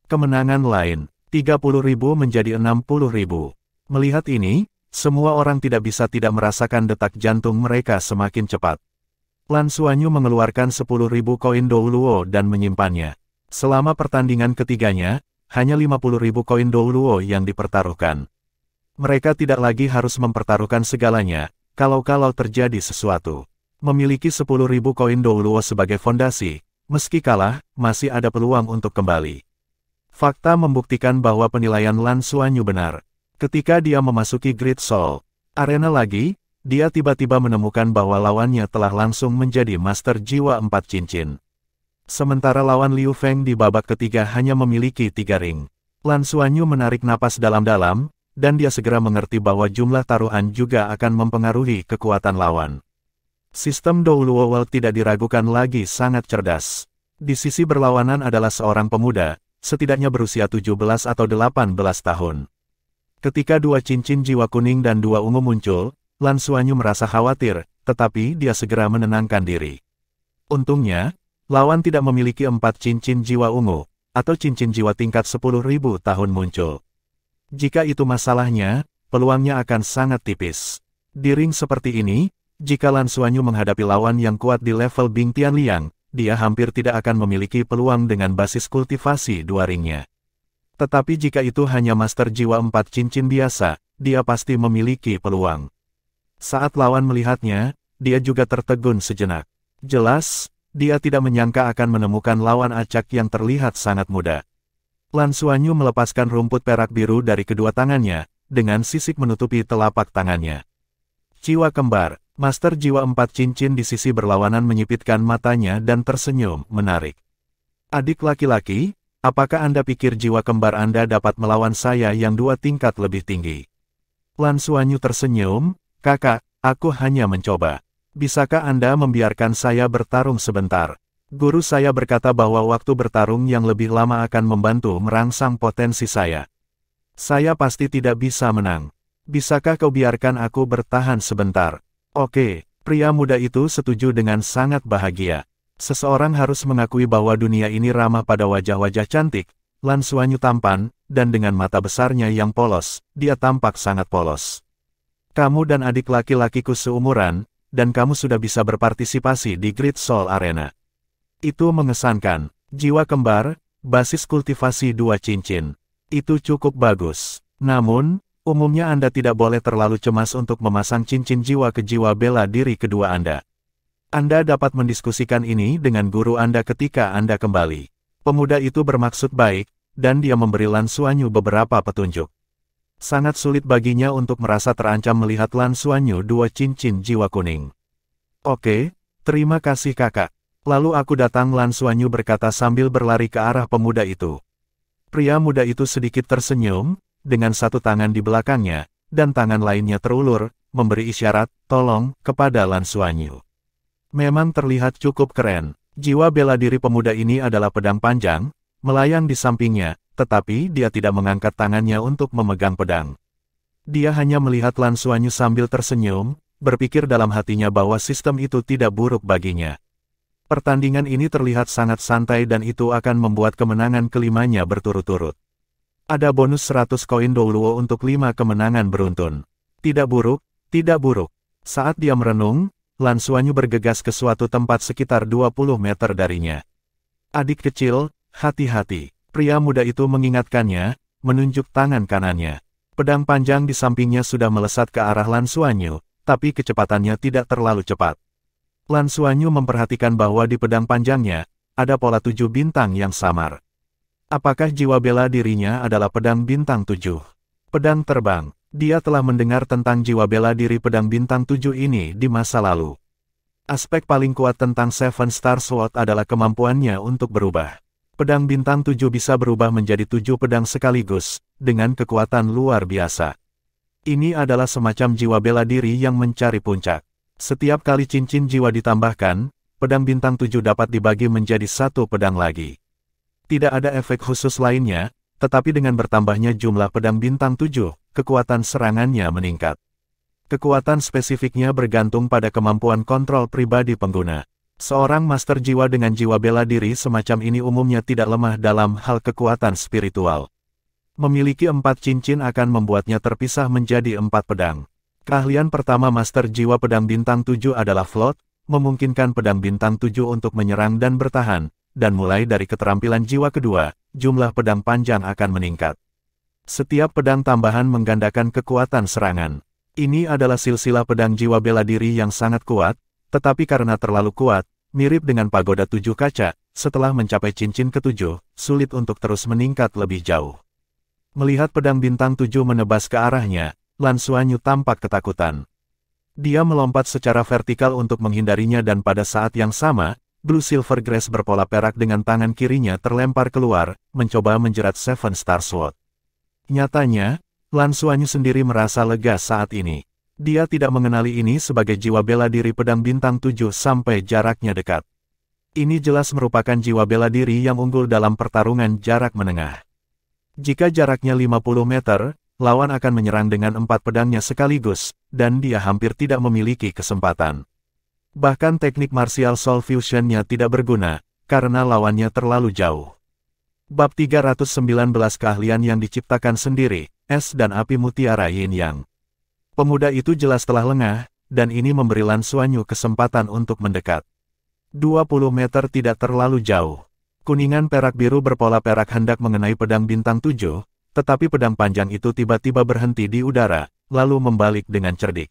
A: Kemenangan lain, 30.000 menjadi 60.000. Melihat ini, semua orang tidak bisa tidak merasakan detak jantung mereka semakin cepat. Lan Xuanyu mengeluarkan 10.000 koin Douluo dan menyimpannya. Selama pertandingan ketiganya, hanya 50.000 koin Douluo yang dipertaruhkan. Mereka tidak lagi harus mempertaruhkan segalanya, kalau terjadi sesuatu. Memiliki 10.000 koin Douluo sebagai fondasi, meski kalah, masih ada peluang untuk kembali. Fakta membuktikan bahwa penilaian Lan Xuanyu benar. Ketika dia memasuki Great Soul Arena lagi, dia tiba-tiba menemukan bahwa lawannya telah langsung menjadi master jiwa 4 cincin. Sementara lawan Liu Feng di babak ketiga hanya memiliki 3 ring. Lan Xuanyu menarik napas dalam-dalam, dan dia segera mengerti bahwa jumlah taruhan juga akan mempengaruhi kekuatan lawan. Sistem Douluo World tidak diragukan lagi sangat cerdas. Di sisi berlawanan adalah seorang pemuda, setidaknya berusia 17 atau 18 tahun. Ketika 2 cincin jiwa kuning dan 2 ungu muncul, Lan Xuanyu merasa khawatir, tetapi dia segera menenangkan diri. Untungnya, lawan tidak memiliki 4 cincin jiwa ungu, atau cincin jiwa tingkat 10.000 tahun muncul. Jika itu masalahnya, peluangnya akan sangat tipis. Di ring seperti ini, jika Lan Xuanyu menghadapi lawan yang kuat di level Bing Tianliang, dia hampir tidak akan memiliki peluang dengan basis kultivasi 2 ringnya. Tetapi jika itu hanya master jiwa 4 cincin biasa, dia pasti memiliki peluang. Saat lawan melihatnya, dia juga tertegun sejenak. Jelas, dia tidak menyangka akan menemukan lawan acak yang terlihat sangat mudah. Lan Xuanyu melepaskan rumput perak biru dari kedua tangannya, dengan sisik menutupi telapak tangannya. Jiwa kembar, master jiwa 4 cincin di sisi berlawanan menyipitkan matanya dan tersenyum, menarik. Adik laki-laki, apakah Anda pikir jiwa kembar Anda dapat melawan saya yang 2 tingkat lebih tinggi? Lan Xuanyu tersenyum, kakak, aku hanya mencoba. Bisakah Anda membiarkan saya bertarung sebentar? Guru saya berkata bahwa waktu bertarung yang lebih lama akan membantu merangsang potensi saya. Saya pasti tidak bisa menang. Bisakah kau biarkan aku bertahan sebentar? Oke, pria muda itu setuju dengan sangat bahagia. Seseorang harus mengakui bahwa dunia ini ramah pada wajah-wajah cantik. Lan Xuanyu tampan, dan dengan mata besarnya yang polos, dia tampak sangat polos. Kamu dan adik laki-lakiku seumuran, dan kamu sudah bisa berpartisipasi di Great Soul Arena. Itu mengesankan. Jiwa kembar, basis kultivasi 2 cincin. Itu cukup bagus. Namun, umumnya Anda tidak boleh terlalu cemas untuk memasang cincin jiwa ke jiwa bela diri kedua Anda. Anda dapat mendiskusikan ini dengan guru Anda ketika Anda kembali. Pemuda itu bermaksud baik, dan dia memberi Lan Xuanyu beberapa petunjuk. Sangat sulit baginya untuk merasa terancam melihat Lan Xuanyu 2 cincin jiwa kuning. Oke, terima kasih kakak. Lalu aku datang, Lan Xuanyu berkata sambil berlari ke arah pemuda itu. Pria muda itu sedikit tersenyum, dengan satu tangan di belakangnya, dan tangan lainnya terulur, memberi isyarat, tolong, kepada Lan Xuanyu. Memang terlihat cukup keren. Jiwa bela diri pemuda ini adalah pedang panjang, melayang di sampingnya, tetapi dia tidak mengangkat tangannya untuk memegang pedang. Dia hanya melihat Lan Xuanyu sambil tersenyum, berpikir dalam hatinya bahwa sistem itu tidak buruk baginya. Pertandingan ini terlihat sangat santai dan itu akan membuat kemenangan kelimanya berturut-turut. Ada bonus 100 koin Douluo untuk 5 kemenangan beruntun. Tidak buruk, tidak buruk. Saat dia merenung, Lan Xuanyu bergegas ke suatu tempat sekitar 20 meter darinya. Adik kecil, hati-hati. Pria muda itu mengingatkannya, menunjuk tangan kanannya. Pedang panjang di sampingnya sudah melesat ke arah Lan Xuanyu, tapi kecepatannya tidak terlalu cepat. Lan Xuanyu memperhatikan bahwa di pedang panjangnya, ada pola 7 bintang yang samar. Apakah jiwa bela dirinya adalah pedang bintang 7? Pedang terbang. Dia telah mendengar tentang jiwa bela diri pedang bintang 7 ini di masa lalu. Aspek paling kuat tentang Seven Star Sword adalah kemampuannya untuk berubah. Pedang bintang 7 bisa berubah menjadi 7 pedang sekaligus, dengan kekuatan luar biasa. Ini adalah semacam jiwa bela diri yang mencari puncak. Setiap kali cincin jiwa ditambahkan, pedang bintang 7 dapat dibagi menjadi 1 pedang lagi. Tidak ada efek khusus lainnya, tetapi dengan bertambahnya jumlah pedang bintang 7, kekuatan serangannya meningkat. Kekuatan spesifiknya bergantung pada kemampuan kontrol pribadi pengguna. Seorang master jiwa dengan jiwa bela diri semacam ini umumnya tidak lemah dalam hal kekuatan spiritual. Memiliki 4 cincin akan membuatnya terpisah menjadi 4 pedang. Keahlian pertama master jiwa pedang bintang 7 adalah float, memungkinkan pedang bintang 7 untuk menyerang dan bertahan, dan mulai dari keterampilan jiwa kedua, jumlah pedang panjang akan meningkat. Setiap pedang tambahan menggandakan kekuatan serangan. Ini adalah silsilah pedang jiwa bela diri yang sangat kuat, tetapi karena terlalu kuat, mirip dengan pagoda 7 kaca, setelah mencapai cincin ke-7, sulit untuk terus meningkat lebih jauh. Melihat pedang bintang 7 menebas ke arahnya, Lan Xuanyu tampak ketakutan. Dia melompat secara vertikal untuk menghindarinya dan pada saat yang sama, Blue Silver Grace berpola perak dengan tangan kirinya terlempar keluar, mencoba menjerat Seven Star Sword. Nyatanya, Lan Xuanyu sendiri merasa lega saat ini. Dia tidak mengenali ini sebagai jiwa bela diri pedang bintang 7 sampai jaraknya dekat. Ini jelas merupakan jiwa bela diri yang unggul dalam pertarungan jarak menengah. Jika jaraknya 50 meter, lawan akan menyerang dengan 4 pedangnya sekaligus, dan dia hampir tidak memiliki kesempatan. Bahkan teknik martial soul fusion-nya tidak berguna, karena lawannya terlalu jauh. Bab 319 keahlian yang diciptakan sendiri, es dan api mutiara yin yang. Pemuda itu jelas telah lengah, dan ini memberi Lan Xuanyu kesempatan untuk mendekat. 20 meter tidak terlalu jauh. Kuningan perak biru berpola perak hendak mengenai pedang bintang 7, tetapi pedang panjang itu tiba-tiba berhenti di udara, lalu membalik dengan cerdik.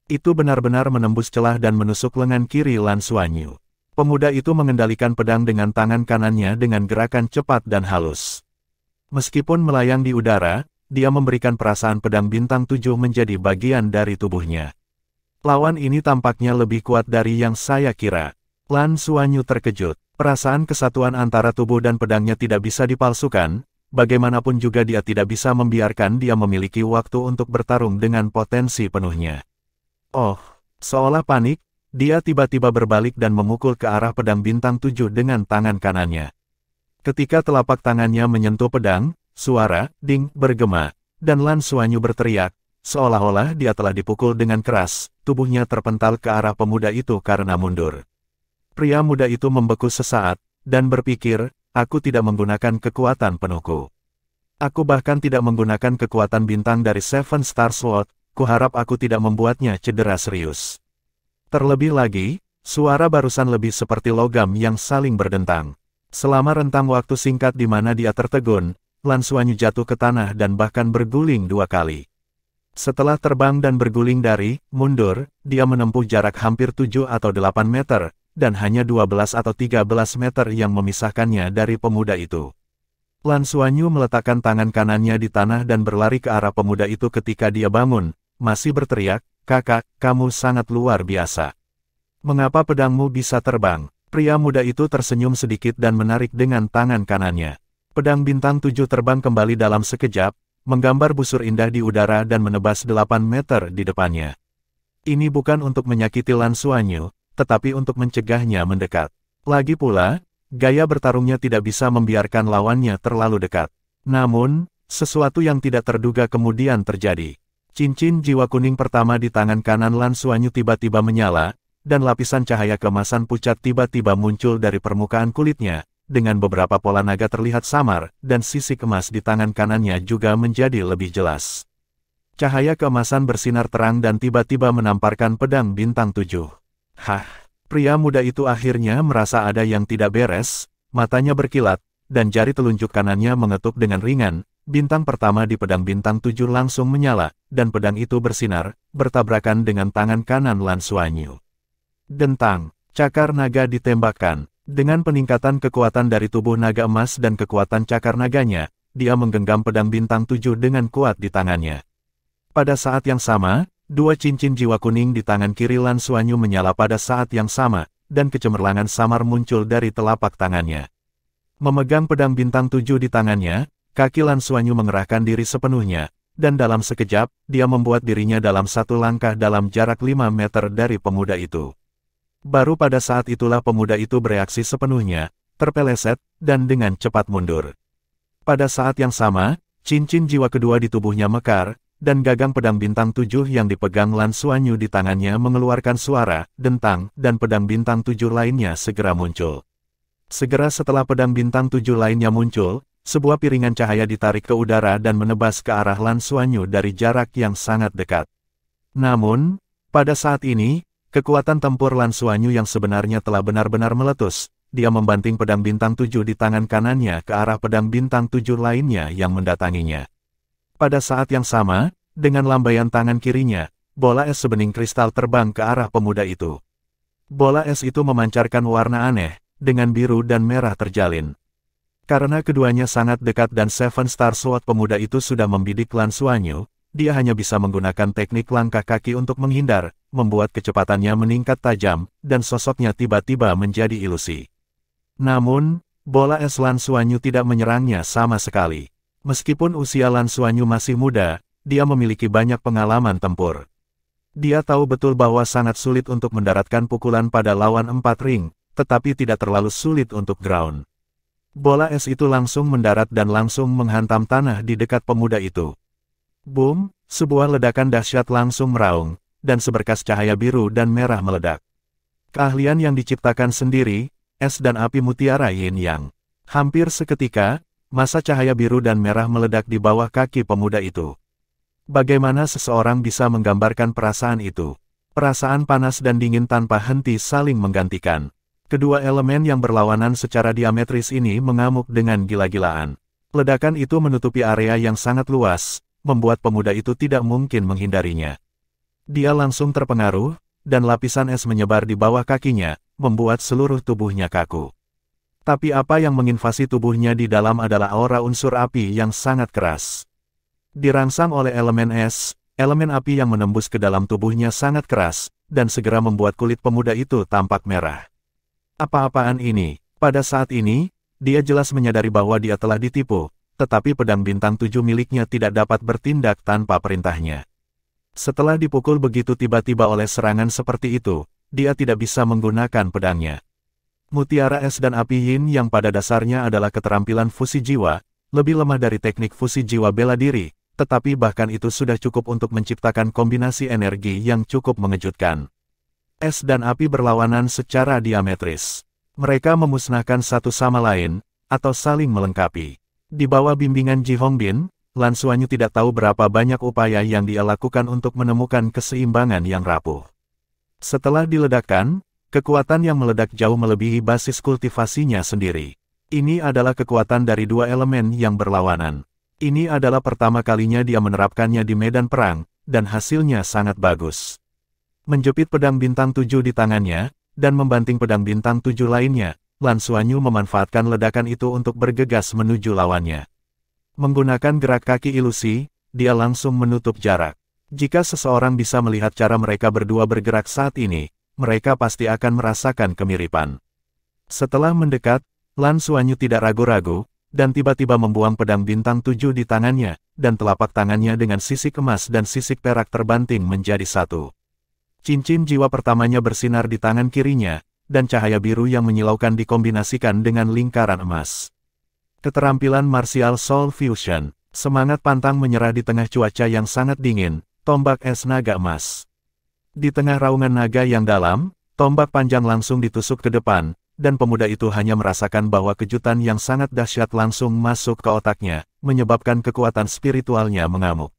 A: Itu benar-benar menembus celah dan menusuk lengan kiri Lan Xuanyu. Pemuda itu mengendalikan pedang dengan tangan kanannya dengan gerakan cepat dan halus. Meskipun melayang di udara, dia memberikan perasaan pedang bintang 7 menjadi bagian dari tubuhnya. Lawan ini tampaknya lebih kuat dari yang saya kira. Lan Xuanyu terkejut. Perasaan kesatuan antara tubuh dan pedangnya tidak bisa dipalsukan, bagaimanapun juga dia tidak bisa membiarkan dia memiliki waktu untuk bertarung dengan potensi penuhnya. Oh, seolah panik, dia tiba-tiba berbalik dan memukul ke arah pedang bintang 7 dengan tangan kanannya. Ketika telapak tangannya menyentuh pedang, suara ding bergema, dan Lan Xuanyu berteriak, seolah-olah dia telah dipukul dengan keras, tubuhnya terpental ke arah pemuda itu karena mundur. Pria muda itu membeku sesaat, dan berpikir, aku tidak menggunakan kekuatan penuhku. Aku bahkan tidak menggunakan kekuatan bintang dari Seven Star Sword, kuharap aku tidak membuatnya cedera serius. Terlebih lagi, suara barusan lebih seperti logam yang saling berdentang. Selama rentang waktu singkat di mana dia tertegun, Lan Xuanyu jatuh ke tanah dan bahkan berguling 2 kali. Setelah terbang dan berguling mundur, dia menempuh jarak hampir 7 atau 8 meter, dan hanya 12 atau 13 meter yang memisahkannya dari pemuda itu. Lan Xuanyu meletakkan tangan kanannya di tanah dan berlari ke arah pemuda itu ketika dia bangun, masih berteriak, kakak, kamu sangat luar biasa. Mengapa pedangmu bisa terbang? Pria muda itu tersenyum sedikit dan menarik dengan tangan kanannya. Pedang bintang 7 terbang kembali dalam sekejap, menggambar busur indah di udara dan menebas 8 meter di depannya. Ini bukan untuk menyakiti Lan Xuanyu, tetapi untuk mencegahnya mendekat. Lagi pula, gaya bertarungnya tidak bisa membiarkan lawannya terlalu dekat. Namun, sesuatu yang tidak terduga kemudian terjadi. Cincin jiwa kuning pertama di tangan kanan Lan Xuanyu tiba-tiba menyala, dan lapisan cahaya keemasan pucat tiba-tiba muncul dari permukaan kulitnya, dengan beberapa pola naga terlihat samar, dan sisik emas di tangan kanannya juga menjadi lebih jelas. Cahaya keemasan bersinar terang dan tiba-tiba menamparkan pedang bintang 7. Hah, pria muda itu akhirnya merasa ada yang tidak beres, matanya berkilat, dan jari telunjuk kanannya mengetuk dengan ringan. Bintang pertama di pedang bintang 7 langsung menyala, dan pedang itu bersinar, bertabrakan dengan tangan kanan Lan Xuanyu. Dentang, cakar naga ditembakkan. Dengan peningkatan kekuatan dari tubuh naga emas dan kekuatan cakar naganya, dia menggenggam pedang bintang 7 dengan kuat di tangannya. Pada saat yang sama, dua cincin jiwa kuning di tangan kiri Lan Xuanyu menyala pada saat yang sama, dan kecemerlangan samar muncul dari telapak tangannya. Memegang pedang bintang 7 di tangannya, kaki Lan Xuanyu mengerahkan diri sepenuhnya, dan dalam sekejap, dia membuat dirinya dalam satu langkah dalam jarak 5 meter dari pemuda itu. Baru pada saat itulah pemuda itu bereaksi sepenuhnya, terpeleset, dan dengan cepat mundur. Pada saat yang sama, cincin jiwa kedua di tubuhnya mekar, dan gagang pedang bintang 7 yang dipegang Lan Xuanyu di tangannya mengeluarkan suara, dentang, dan pedang bintang 7 lainnya segera muncul. Segera setelah pedang bintang 7 lainnya muncul, sebuah piringan cahaya ditarik ke udara dan menebas ke arah Lan Xuanyu dari jarak yang sangat dekat. Namun, pada saat ini, kekuatan tempur Lan Xuanyu yang sebenarnya telah benar-benar meletus. Dia membanting pedang bintang 7 di tangan kanannya ke arah pedang bintang 7 lainnya yang mendatanginya. Pada saat yang sama, dengan lambaian tangan kirinya, bola es sebening kristal terbang ke arah pemuda itu. Bola es itu memancarkan warna aneh, dengan biru dan merah terjalin. Karena keduanya sangat dekat dan Seven Star Sword pemuda itu sudah membidik Lan Xuanyu, dia hanya bisa menggunakan teknik langkah kaki untuk menghindar, membuat kecepatannya meningkat tajam, dan sosoknya tiba-tiba menjadi ilusi. Namun, bola es Lan Xuanyu tidak menyerangnya sama sekali. Meskipun usia Lan Xuanyu masih muda, dia memiliki banyak pengalaman tempur. Dia tahu betul bahwa sangat sulit untuk mendaratkan pukulan pada lawan 4 ring, tetapi tidak terlalu sulit untuk ground. Bola es itu langsung mendarat dan langsung menghantam tanah di dekat pemuda itu. Boom, sebuah ledakan dahsyat langsung meraung, dan seberkas cahaya biru dan merah meledak. Keahlian yang diciptakan sendiri, es dan api mutiara yin yang. Hampir seketika, massa cahaya biru dan merah meledak di bawah kaki pemuda itu. Bagaimana seseorang bisa menggambarkan perasaan itu? Perasaan panas dan dingin tanpa henti saling menggantikan. Kedua elemen yang berlawanan secara diametris ini mengamuk dengan gila-gilaan. Ledakan itu menutupi area yang sangat luas, membuat pemuda itu tidak mungkin menghindarinya. Dia langsung terpengaruh, dan lapisan es menyebar di bawah kakinya, membuat seluruh tubuhnya kaku. Tapi apa yang menginvasi tubuhnya di dalam adalah aura unsur api yang sangat keras. Dirangsang oleh elemen es, elemen api yang menembus ke dalam tubuhnya sangat keras, dan segera membuat kulit pemuda itu tampak merah. Apa-apaan ini? Pada saat ini, dia jelas menyadari bahwa dia telah ditipu, tetapi pedang bintang 7 miliknya tidak dapat bertindak tanpa perintahnya. Setelah dipukul begitu tiba-tiba oleh serangan seperti itu, dia tidak bisa menggunakan pedangnya. Mutiara es dan api yin yang pada dasarnya adalah keterampilan fusi jiwa, lebih lemah dari teknik fusi jiwa bela diri, tetapi bahkan itu sudah cukup untuk menciptakan kombinasi energi yang cukup mengejutkan. Es dan api berlawanan secara diametris. Mereka memusnahkan satu sama lain, atau saling melengkapi. Di bawah bimbingan Ji Hongbin, Lan Xuanyu tidak tahu berapa banyak upaya yang dia lakukan untuk menemukan keseimbangan yang rapuh. Setelah diledakkan, kekuatan yang meledak jauh melebihi basis kultivasinya sendiri. Ini adalah kekuatan dari dua elemen yang berlawanan. Ini adalah pertama kalinya dia menerapkannya di medan perang, dan hasilnya sangat bagus. Menjepit pedang bintang 7 di tangannya, dan membanting pedang bintang 7 lainnya, Lan Xuanyu memanfaatkan ledakan itu untuk bergegas menuju lawannya. Menggunakan gerak kaki ilusi, dia langsung menutup jarak. Jika seseorang bisa melihat cara mereka berdua bergerak saat ini, mereka pasti akan merasakan kemiripan. Setelah mendekat, Lan Xuanyu tidak ragu-ragu, dan tiba-tiba membuang pedang bintang 7 di tangannya, dan telapak tangannya dengan sisik emas dan sisik perak terbanting menjadi satu. Cincin jiwa pertamanya bersinar di tangan kirinya, dan cahaya biru yang menyilaukan dikombinasikan dengan lingkaran emas. Keterampilan Martial Soul Fusion. Semangat pantang menyerah di tengah cuaca yang sangat dingin, tombak es naga emas. Di tengah raungan naga yang dalam, tombak panjang langsung ditusuk ke depan, dan pemuda itu hanya merasakan bahwa kejutan yang sangat dahsyat langsung masuk ke otaknya, menyebabkan kekuatan spiritualnya mengamuk.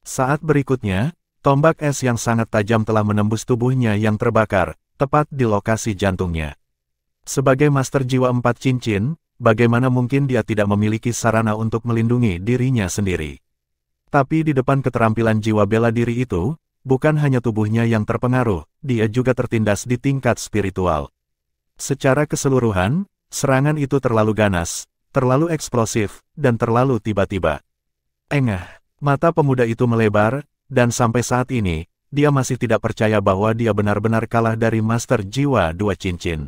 A: Saat berikutnya, tombak es yang sangat tajam telah menembus tubuhnya yang terbakar, tepat di lokasi jantungnya. Sebagai master jiwa 4 cincin, bagaimana mungkin dia tidak memiliki sarana untuk melindungi dirinya sendiri? Tapi di depan keterampilan jiwa bela diri itu, bukan hanya tubuhnya yang terpengaruh, dia juga tertindas di tingkat spiritual. Secara keseluruhan, serangan itu terlalu ganas, terlalu eksplosif, dan terlalu tiba-tiba. Engah, mata pemuda itu melebar, dan sampai saat ini, dia masih tidak percaya bahwa dia benar-benar kalah dari Master Jiwa 2 Cincin.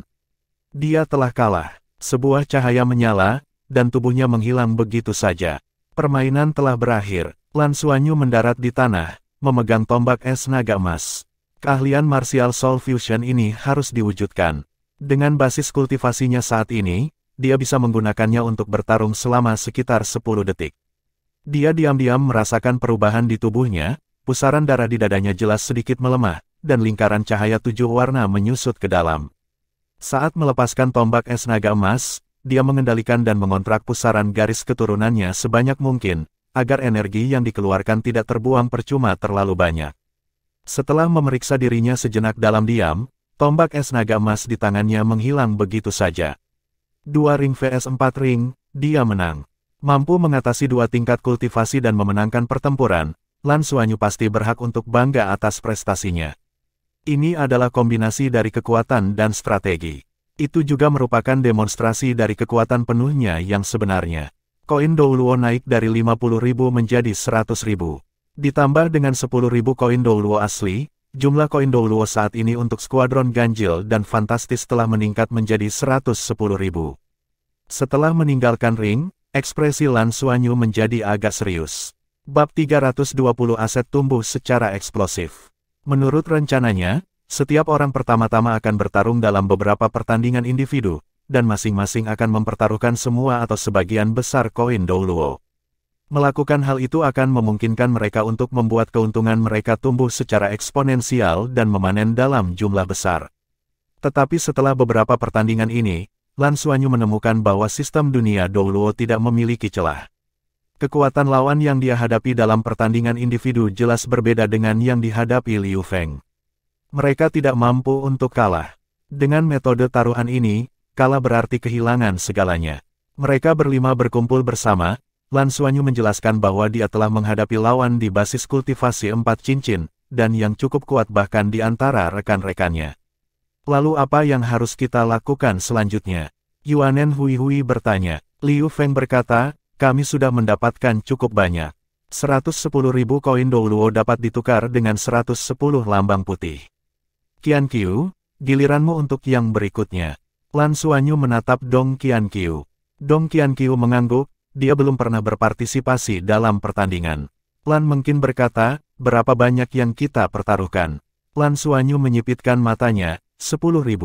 A: Dia telah kalah. Sebuah cahaya menyala, dan tubuhnya menghilang begitu saja. Permainan telah berakhir. Lan Xuanyu mendarat di tanah, memegang tombak es naga emas. Keahlian Martial Soul Fusion ini harus diwujudkan. Dengan basis kultivasinya saat ini, dia bisa menggunakannya untuk bertarung selama sekitar 10 detik. Dia diam-diam merasakan perubahan di tubuhnya, pusaran darah di dadanya jelas sedikit melemah, dan lingkaran cahaya 7 warna menyusut ke dalam. Saat melepaskan tombak es naga emas, dia mengendalikan dan mengontrak pusaran garis keturunannya sebanyak mungkin, agar energi yang dikeluarkan tidak terbuang percuma terlalu banyak. Setelah memeriksa dirinya sejenak dalam diam, tombak es naga emas di tangannya menghilang begitu saja. 2 ring vs 4 ring, dia menang. Mampu mengatasi 2 tingkat kultivasi dan memenangkan pertempuran, Lan Xuanyu pasti berhak untuk bangga atas prestasinya. Ini adalah kombinasi dari kekuatan dan strategi. Itu juga merupakan demonstrasi dari kekuatan penuhnya yang sebenarnya. Koin Douluo naik dari 50.000 menjadi 100.000. Ditambah dengan 10.000 koin Douluo asli, jumlah koin Douluo saat ini untuk skuadron ganjil dan fantastis telah meningkat menjadi 110.000. Setelah meninggalkan ring, ekspresi Lan Xuanyu menjadi agak serius. Bab 320 aset tumbuh secara eksplosif. Menurut rencananya, setiap orang pertama-tama akan bertarung dalam beberapa pertandingan individu, dan masing-masing akan mempertaruhkan semua atau sebagian besar koin Douluo. Melakukan hal itu akan memungkinkan mereka untuk membuat keuntungan mereka tumbuh secara eksponensial dan memanen dalam jumlah besar. Tetapi setelah beberapa pertandingan ini, Lan Xuanyu menemukan bahwa sistem dunia Douluo tidak memiliki celah. Kekuatan lawan yang dia hadapi dalam pertandingan individu jelas berbeda dengan yang dihadapi Liu Feng. Mereka tidak mampu untuk kalah. Dengan metode taruhan ini, kalah berarti kehilangan segalanya. Mereka berlima berkumpul bersama, Lan Xuanyu menjelaskan bahwa dia telah menghadapi lawan di basis kultivasi 4 cincin, dan yang cukup kuat bahkan di antara rekan-rekannya. Lalu apa yang harus kita lakukan selanjutnya? Yuanen Hui bertanya. Liu Feng berkata, kami sudah mendapatkan cukup banyak. 110.000 koin Douluo dapat ditukar dengan 110 lambang putih. Qianqiu, giliranmu untuk yang berikutnya. Lan Xuanyu menatap Dong Qianqiu. Dong Qianqiu mengangguk, dia belum pernah berpartisipasi dalam pertandingan. Lan mungkin berkata, berapa banyak yang kita pertaruhkan? Lan Xuanyu menyipitkan matanya, 10.000.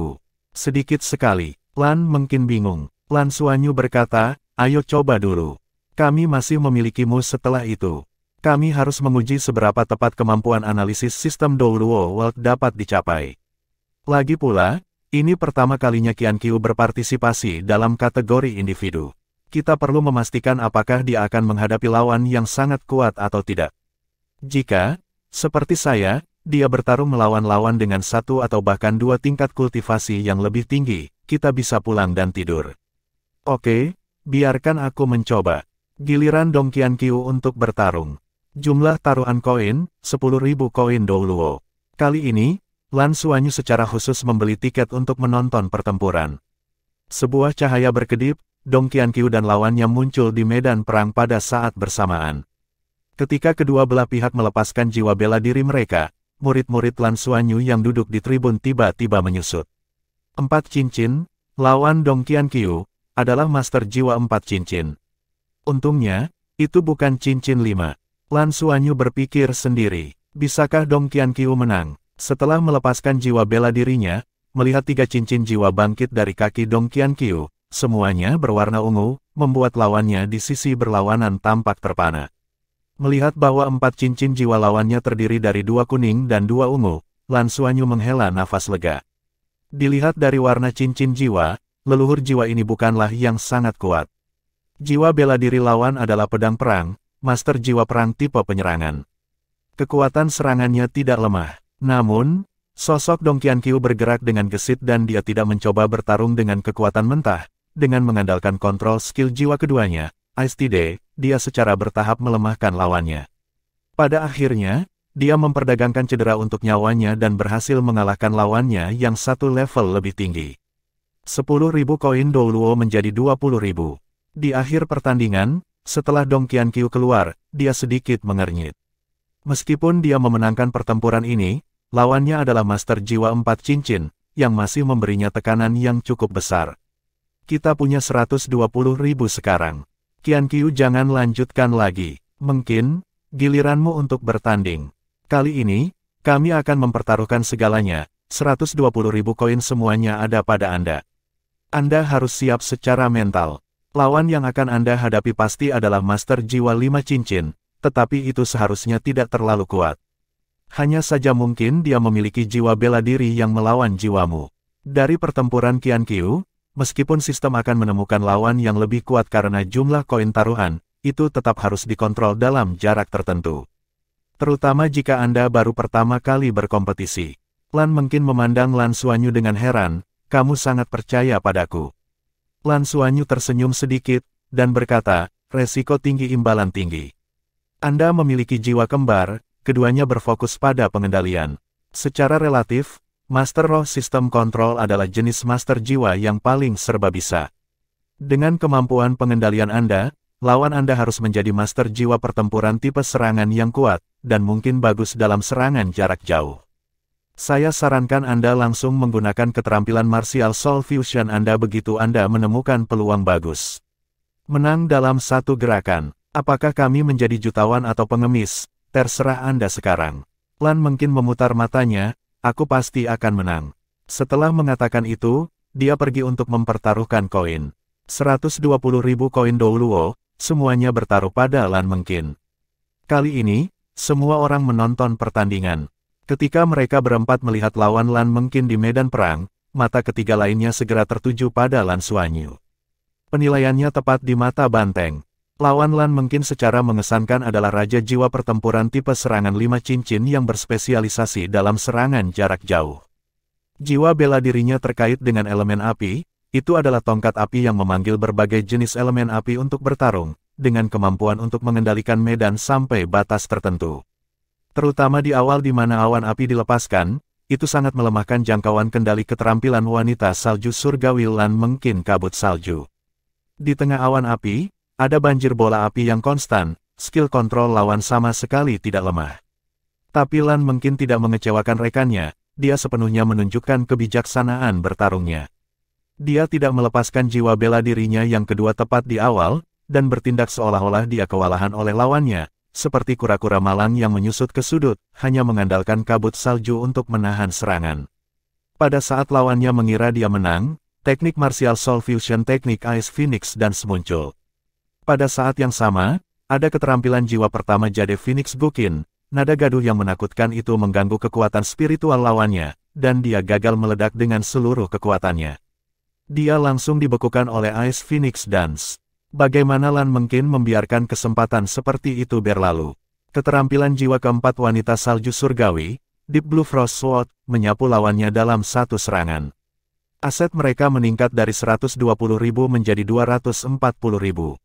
A: Sedikit sekali. Lan mungkin bingung. Lan Xuanyu berkata, ayo coba dulu. Kami masih memilikimu setelah itu. Kami harus menguji seberapa tepat kemampuan analisis sistem Douluo World dapat dicapai. Lagi pula, ini pertama kalinya Qianqiu berpartisipasi dalam kategori individu. Kita perlu memastikan apakah dia akan menghadapi lawan yang sangat kuat atau tidak. Jika, seperti saya, dia bertarung melawan lawan dengan 1 atau bahkan 2 tingkat kultivasi yang lebih tinggi, kita bisa pulang dan tidur. Oke, biarkan aku mencoba. Giliran Dong Qianqiu untuk bertarung. Jumlah taruhan koin, 10.000 koin Douluo. Kali ini, Lan Xuanyu secara khusus membeli tiket untuk menonton pertempuran. Sebuah cahaya berkedip, Dong Qianqiu dan lawannya muncul di medan perang pada saat bersamaan. Ketika kedua belah pihak melepaskan jiwa bela diri mereka, murid-murid Lan Xuanyu yang duduk di tribun tiba-tiba menyusut. 4 cincin, lawan Dong Qianqiu, adalah master jiwa 4 cincin. Untungnya, itu bukan cincin 5. Lan Xuanyu berpikir sendiri, bisakah Dong Qianqiu menang? Setelah melepaskan jiwa bela dirinya, melihat 3 cincin jiwa bangkit dari kaki Dong Qianqiu, semuanya berwarna ungu, membuat lawannya di sisi berlawanan tampak terpana. Melihat bahwa 4 cincin jiwa lawannya terdiri dari 2 kuning dan 2 ungu, Lan Xuanyu menghela nafas lega. Dilihat dari warna cincin jiwa, leluhur jiwa ini bukanlah yang sangat kuat. Jiwa bela diri lawan adalah pedang perang, master jiwa perang tipe penyerangan. Kekuatan serangannya tidak lemah. Namun, sosok Dong Qianqiu bergerak dengan gesit dan dia tidak mencoba bertarung dengan kekuatan mentah. Dengan mengandalkan kontrol skill jiwa keduanya, ISTD, dia secara bertahap melemahkan lawannya. Pada akhirnya, dia memperdagangkan cedera untuk nyawanya dan berhasil mengalahkan lawannya yang satu level lebih tinggi. 10.000 koin Douluo menjadi 20.000. Di akhir pertandingan, setelah Dong Qianqiu keluar, dia sedikit mengernyit. Meskipun dia memenangkan pertempuran ini, lawannya adalah master jiwa 4 cincin, yang masih memberinya tekanan yang cukup besar. Kita punya 120.000 sekarang. Qianqiu, jangan lanjutkan lagi. Mungkin, giliranmu untuk bertanding. Kali ini, kami akan mempertaruhkan segalanya. 120.000 koin semuanya ada pada Anda. Anda harus siap secara mental. Lawan yang akan Anda hadapi pasti adalah master jiwa 5 cincin, tetapi itu seharusnya tidak terlalu kuat. Hanya saja mungkin dia memiliki jiwa bela diri yang melawan jiwamu. Dari pertempuran Qianqiu, meskipun sistem akan menemukan lawan yang lebih kuat karena jumlah koin taruhan, itu tetap harus dikontrol dalam jarak tertentu. Terutama jika Anda baru pertama kali berkompetisi. Lan mungkin memandang Lan Xuanyu dengan heran, kamu sangat percaya padaku. Lan Xuanyu tersenyum sedikit, dan berkata, resiko tinggi imbalan tinggi. Anda memiliki jiwa kembar, keduanya berfokus pada pengendalian. Secara relatif, Master Roh Sistem Kontrol adalah jenis master jiwa yang paling serba bisa. Dengan kemampuan pengendalian Anda, lawan Anda harus menjadi master jiwa pertempuran tipe serangan yang kuat, dan mungkin bagus dalam serangan jarak jauh. Saya sarankan Anda langsung menggunakan keterampilan Martial Soul Fusion Anda begitu Anda menemukan peluang bagus. Menang dalam satu gerakan. Apakah kami menjadi jutawan atau pengemis? Terserah Anda sekarang. Lan mungkin memutar matanya, aku pasti akan menang. Setelah mengatakan itu, dia pergi untuk mempertaruhkan koin. 120.000 koin Douluo, semuanya bertaruh pada Lan mungkin. Kali ini, semua orang menonton pertandingan. Ketika mereka berempat melihat lawan Lan mungkin di medan perang, mata ketiga lainnya segera tertuju pada Lan Xuanyu. Penilaiannya tepat di mata banteng. Lawan Lan mungkin secara mengesankan adalah raja jiwa pertempuran tipe serangan 5 cincin yang berspesialisasi dalam serangan jarak jauh. Jiwa bela dirinya terkait dengan elemen api, itu adalah tongkat api yang memanggil berbagai jenis elemen api untuk bertarung, dengan kemampuan untuk mengendalikan medan sampai batas tertentu. Terutama di awal di mana awan api dilepaskan, itu sangat melemahkan jangkauan kendali keterampilan wanita salju surgawi Lan mungkin kabut salju. Di tengah awan api, ada banjir bola api yang konstan, skill kontrol lawan sama sekali tidak lemah. Tapi Lan mungkin tidak mengecewakan rekannya, dia sepenuhnya menunjukkan kebijaksanaan bertarungnya. Dia tidak melepaskan jiwa bela dirinya yang kedua tepat di awal, dan bertindak seolah-olah dia kewalahan oleh lawannya, seperti kura-kura malang yang menyusut ke sudut, hanya mengandalkan kabut salju untuk menahan serangan. Pada saat lawannya mengira dia menang, teknik Martial Soul Fusion teknik Ice Phoenix Dance muncul. Pada saat yang sama, ada keterampilan jiwa pertama Jade Phoenix Guqin, nada gaduh yang menakutkan itu mengganggu kekuatan spiritual lawannya, dan dia gagal meledak dengan seluruh kekuatannya. Dia langsung dibekukan oleh Ice Phoenix Dance. Bagaimana Lan mungkin membiarkan kesempatan seperti itu berlalu? Keterampilan jiwa keempat wanita salju surgawi, Deep Blue Frost Sword, menyapu lawannya dalam satu serangan. Aset mereka meningkat dari 120.000 menjadi 240.000.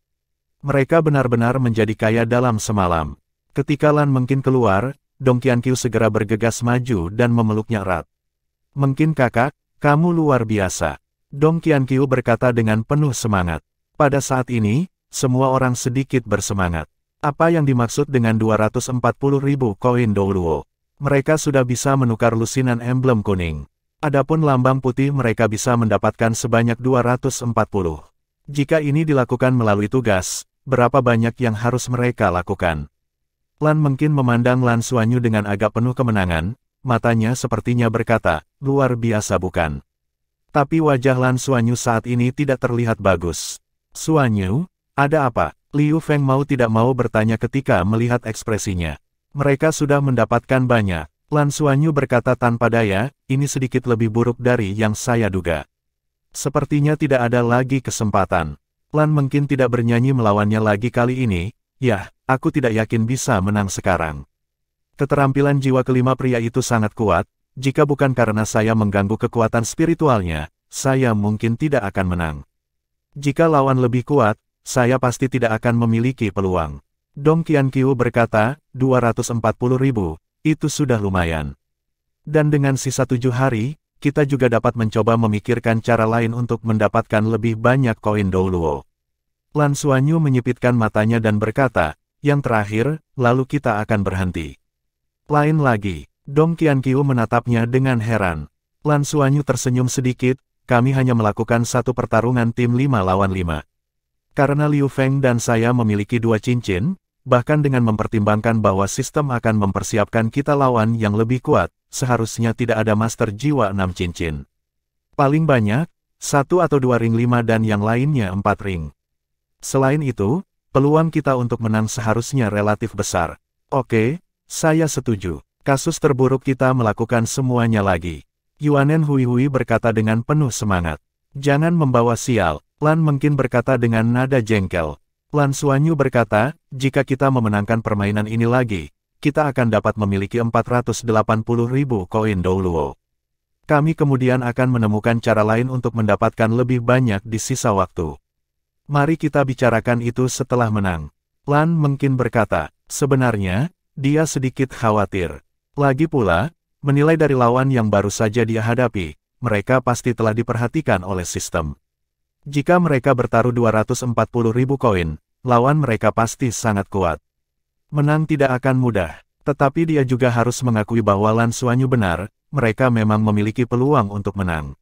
A: Mereka benar-benar menjadi kaya dalam semalam. Ketika Lan mungkin keluar, Dong Qianqiu segera bergegas maju dan memeluknya erat. Mungkin kakak, kamu luar biasa. Dong Qianqiu berkata dengan penuh semangat. Pada saat ini, semua orang sedikit bersemangat. Apa yang dimaksud dengan 240.000 koin Douluo? Mereka sudah bisa menukar lusinan emblem kuning. Adapun lambang putih mereka bisa mendapatkan sebanyak 240. Jika ini dilakukan melalui tugas, berapa banyak yang harus mereka lakukan? Lan mungkin memandang Lan Xuanyu dengan agak penuh kemenangan, matanya sepertinya berkata, luar biasa bukan? Tapi wajah Lan Xuanyu saat ini tidak terlihat bagus. Xuanyu, ada apa? Liu Feng mau tidak mau bertanya ketika melihat ekspresinya. Mereka sudah mendapatkan banyak. Lan Xuanyu berkata tanpa daya, ini sedikit lebih buruk dari yang saya duga. Sepertinya tidak ada lagi kesempatan. Lan mungkin tidak bernyanyi melawannya lagi kali ini. Yah, aku tidak yakin bisa menang sekarang. Keterampilan jiwa kelima pria itu sangat kuat. Jika bukan karena saya mengganggu kekuatan spiritualnya, saya mungkin tidak akan menang. Jika lawan lebih kuat, saya pasti tidak akan memiliki peluang. Dong Qianqiu berkata, 240.000, itu sudah lumayan. Dan dengan sisa 7 hari, kita juga dapat mencoba memikirkan cara lain untuk mendapatkan lebih banyak koin Douluo. Lan Xuanyu menyipitkan matanya dan berkata, yang terakhir, lalu kita akan berhenti. Lain lagi, Dong Qianqiu menatapnya dengan heran. Lan Xuanyu tersenyum sedikit, kami hanya melakukan satu pertarungan tim 5 lawan 5. Karena Liu Feng dan saya memiliki 2 cincin, bahkan dengan mempertimbangkan bahwa sistem akan mempersiapkan kita lawan yang lebih kuat, seharusnya tidak ada master jiwa 6 cincin. Paling banyak, 1 atau 2 ring 5 dan yang lainnya 4 ring. Selain itu, peluang kita untuk menang seharusnya relatif besar. Oke, saya setuju. Kasus terburuk kita melakukan semuanya lagi. Yuanen Hui berkata dengan penuh semangat. Jangan membawa sial, Lan mungkin berkata dengan nada jengkel. Lan Xuanyu berkata, jika kita memenangkan permainan ini lagi, kita akan dapat memiliki 480.000 koin Douluo. Kami kemudian akan menemukan cara lain untuk mendapatkan lebih banyak di sisa waktu. Mari kita bicarakan itu setelah menang. Lan mungkin berkata, sebenarnya, dia sedikit khawatir. Lagi pula, menilai dari lawan yang baru saja dia hadapi, mereka pasti telah diperhatikan oleh sistem. Jika mereka bertaruh 240.000 koin, lawan mereka pasti sangat kuat. Menang tidak akan mudah, tetapi dia juga harus mengakui bahwa Lan Xuanyu benar, mereka memang memiliki peluang untuk menang.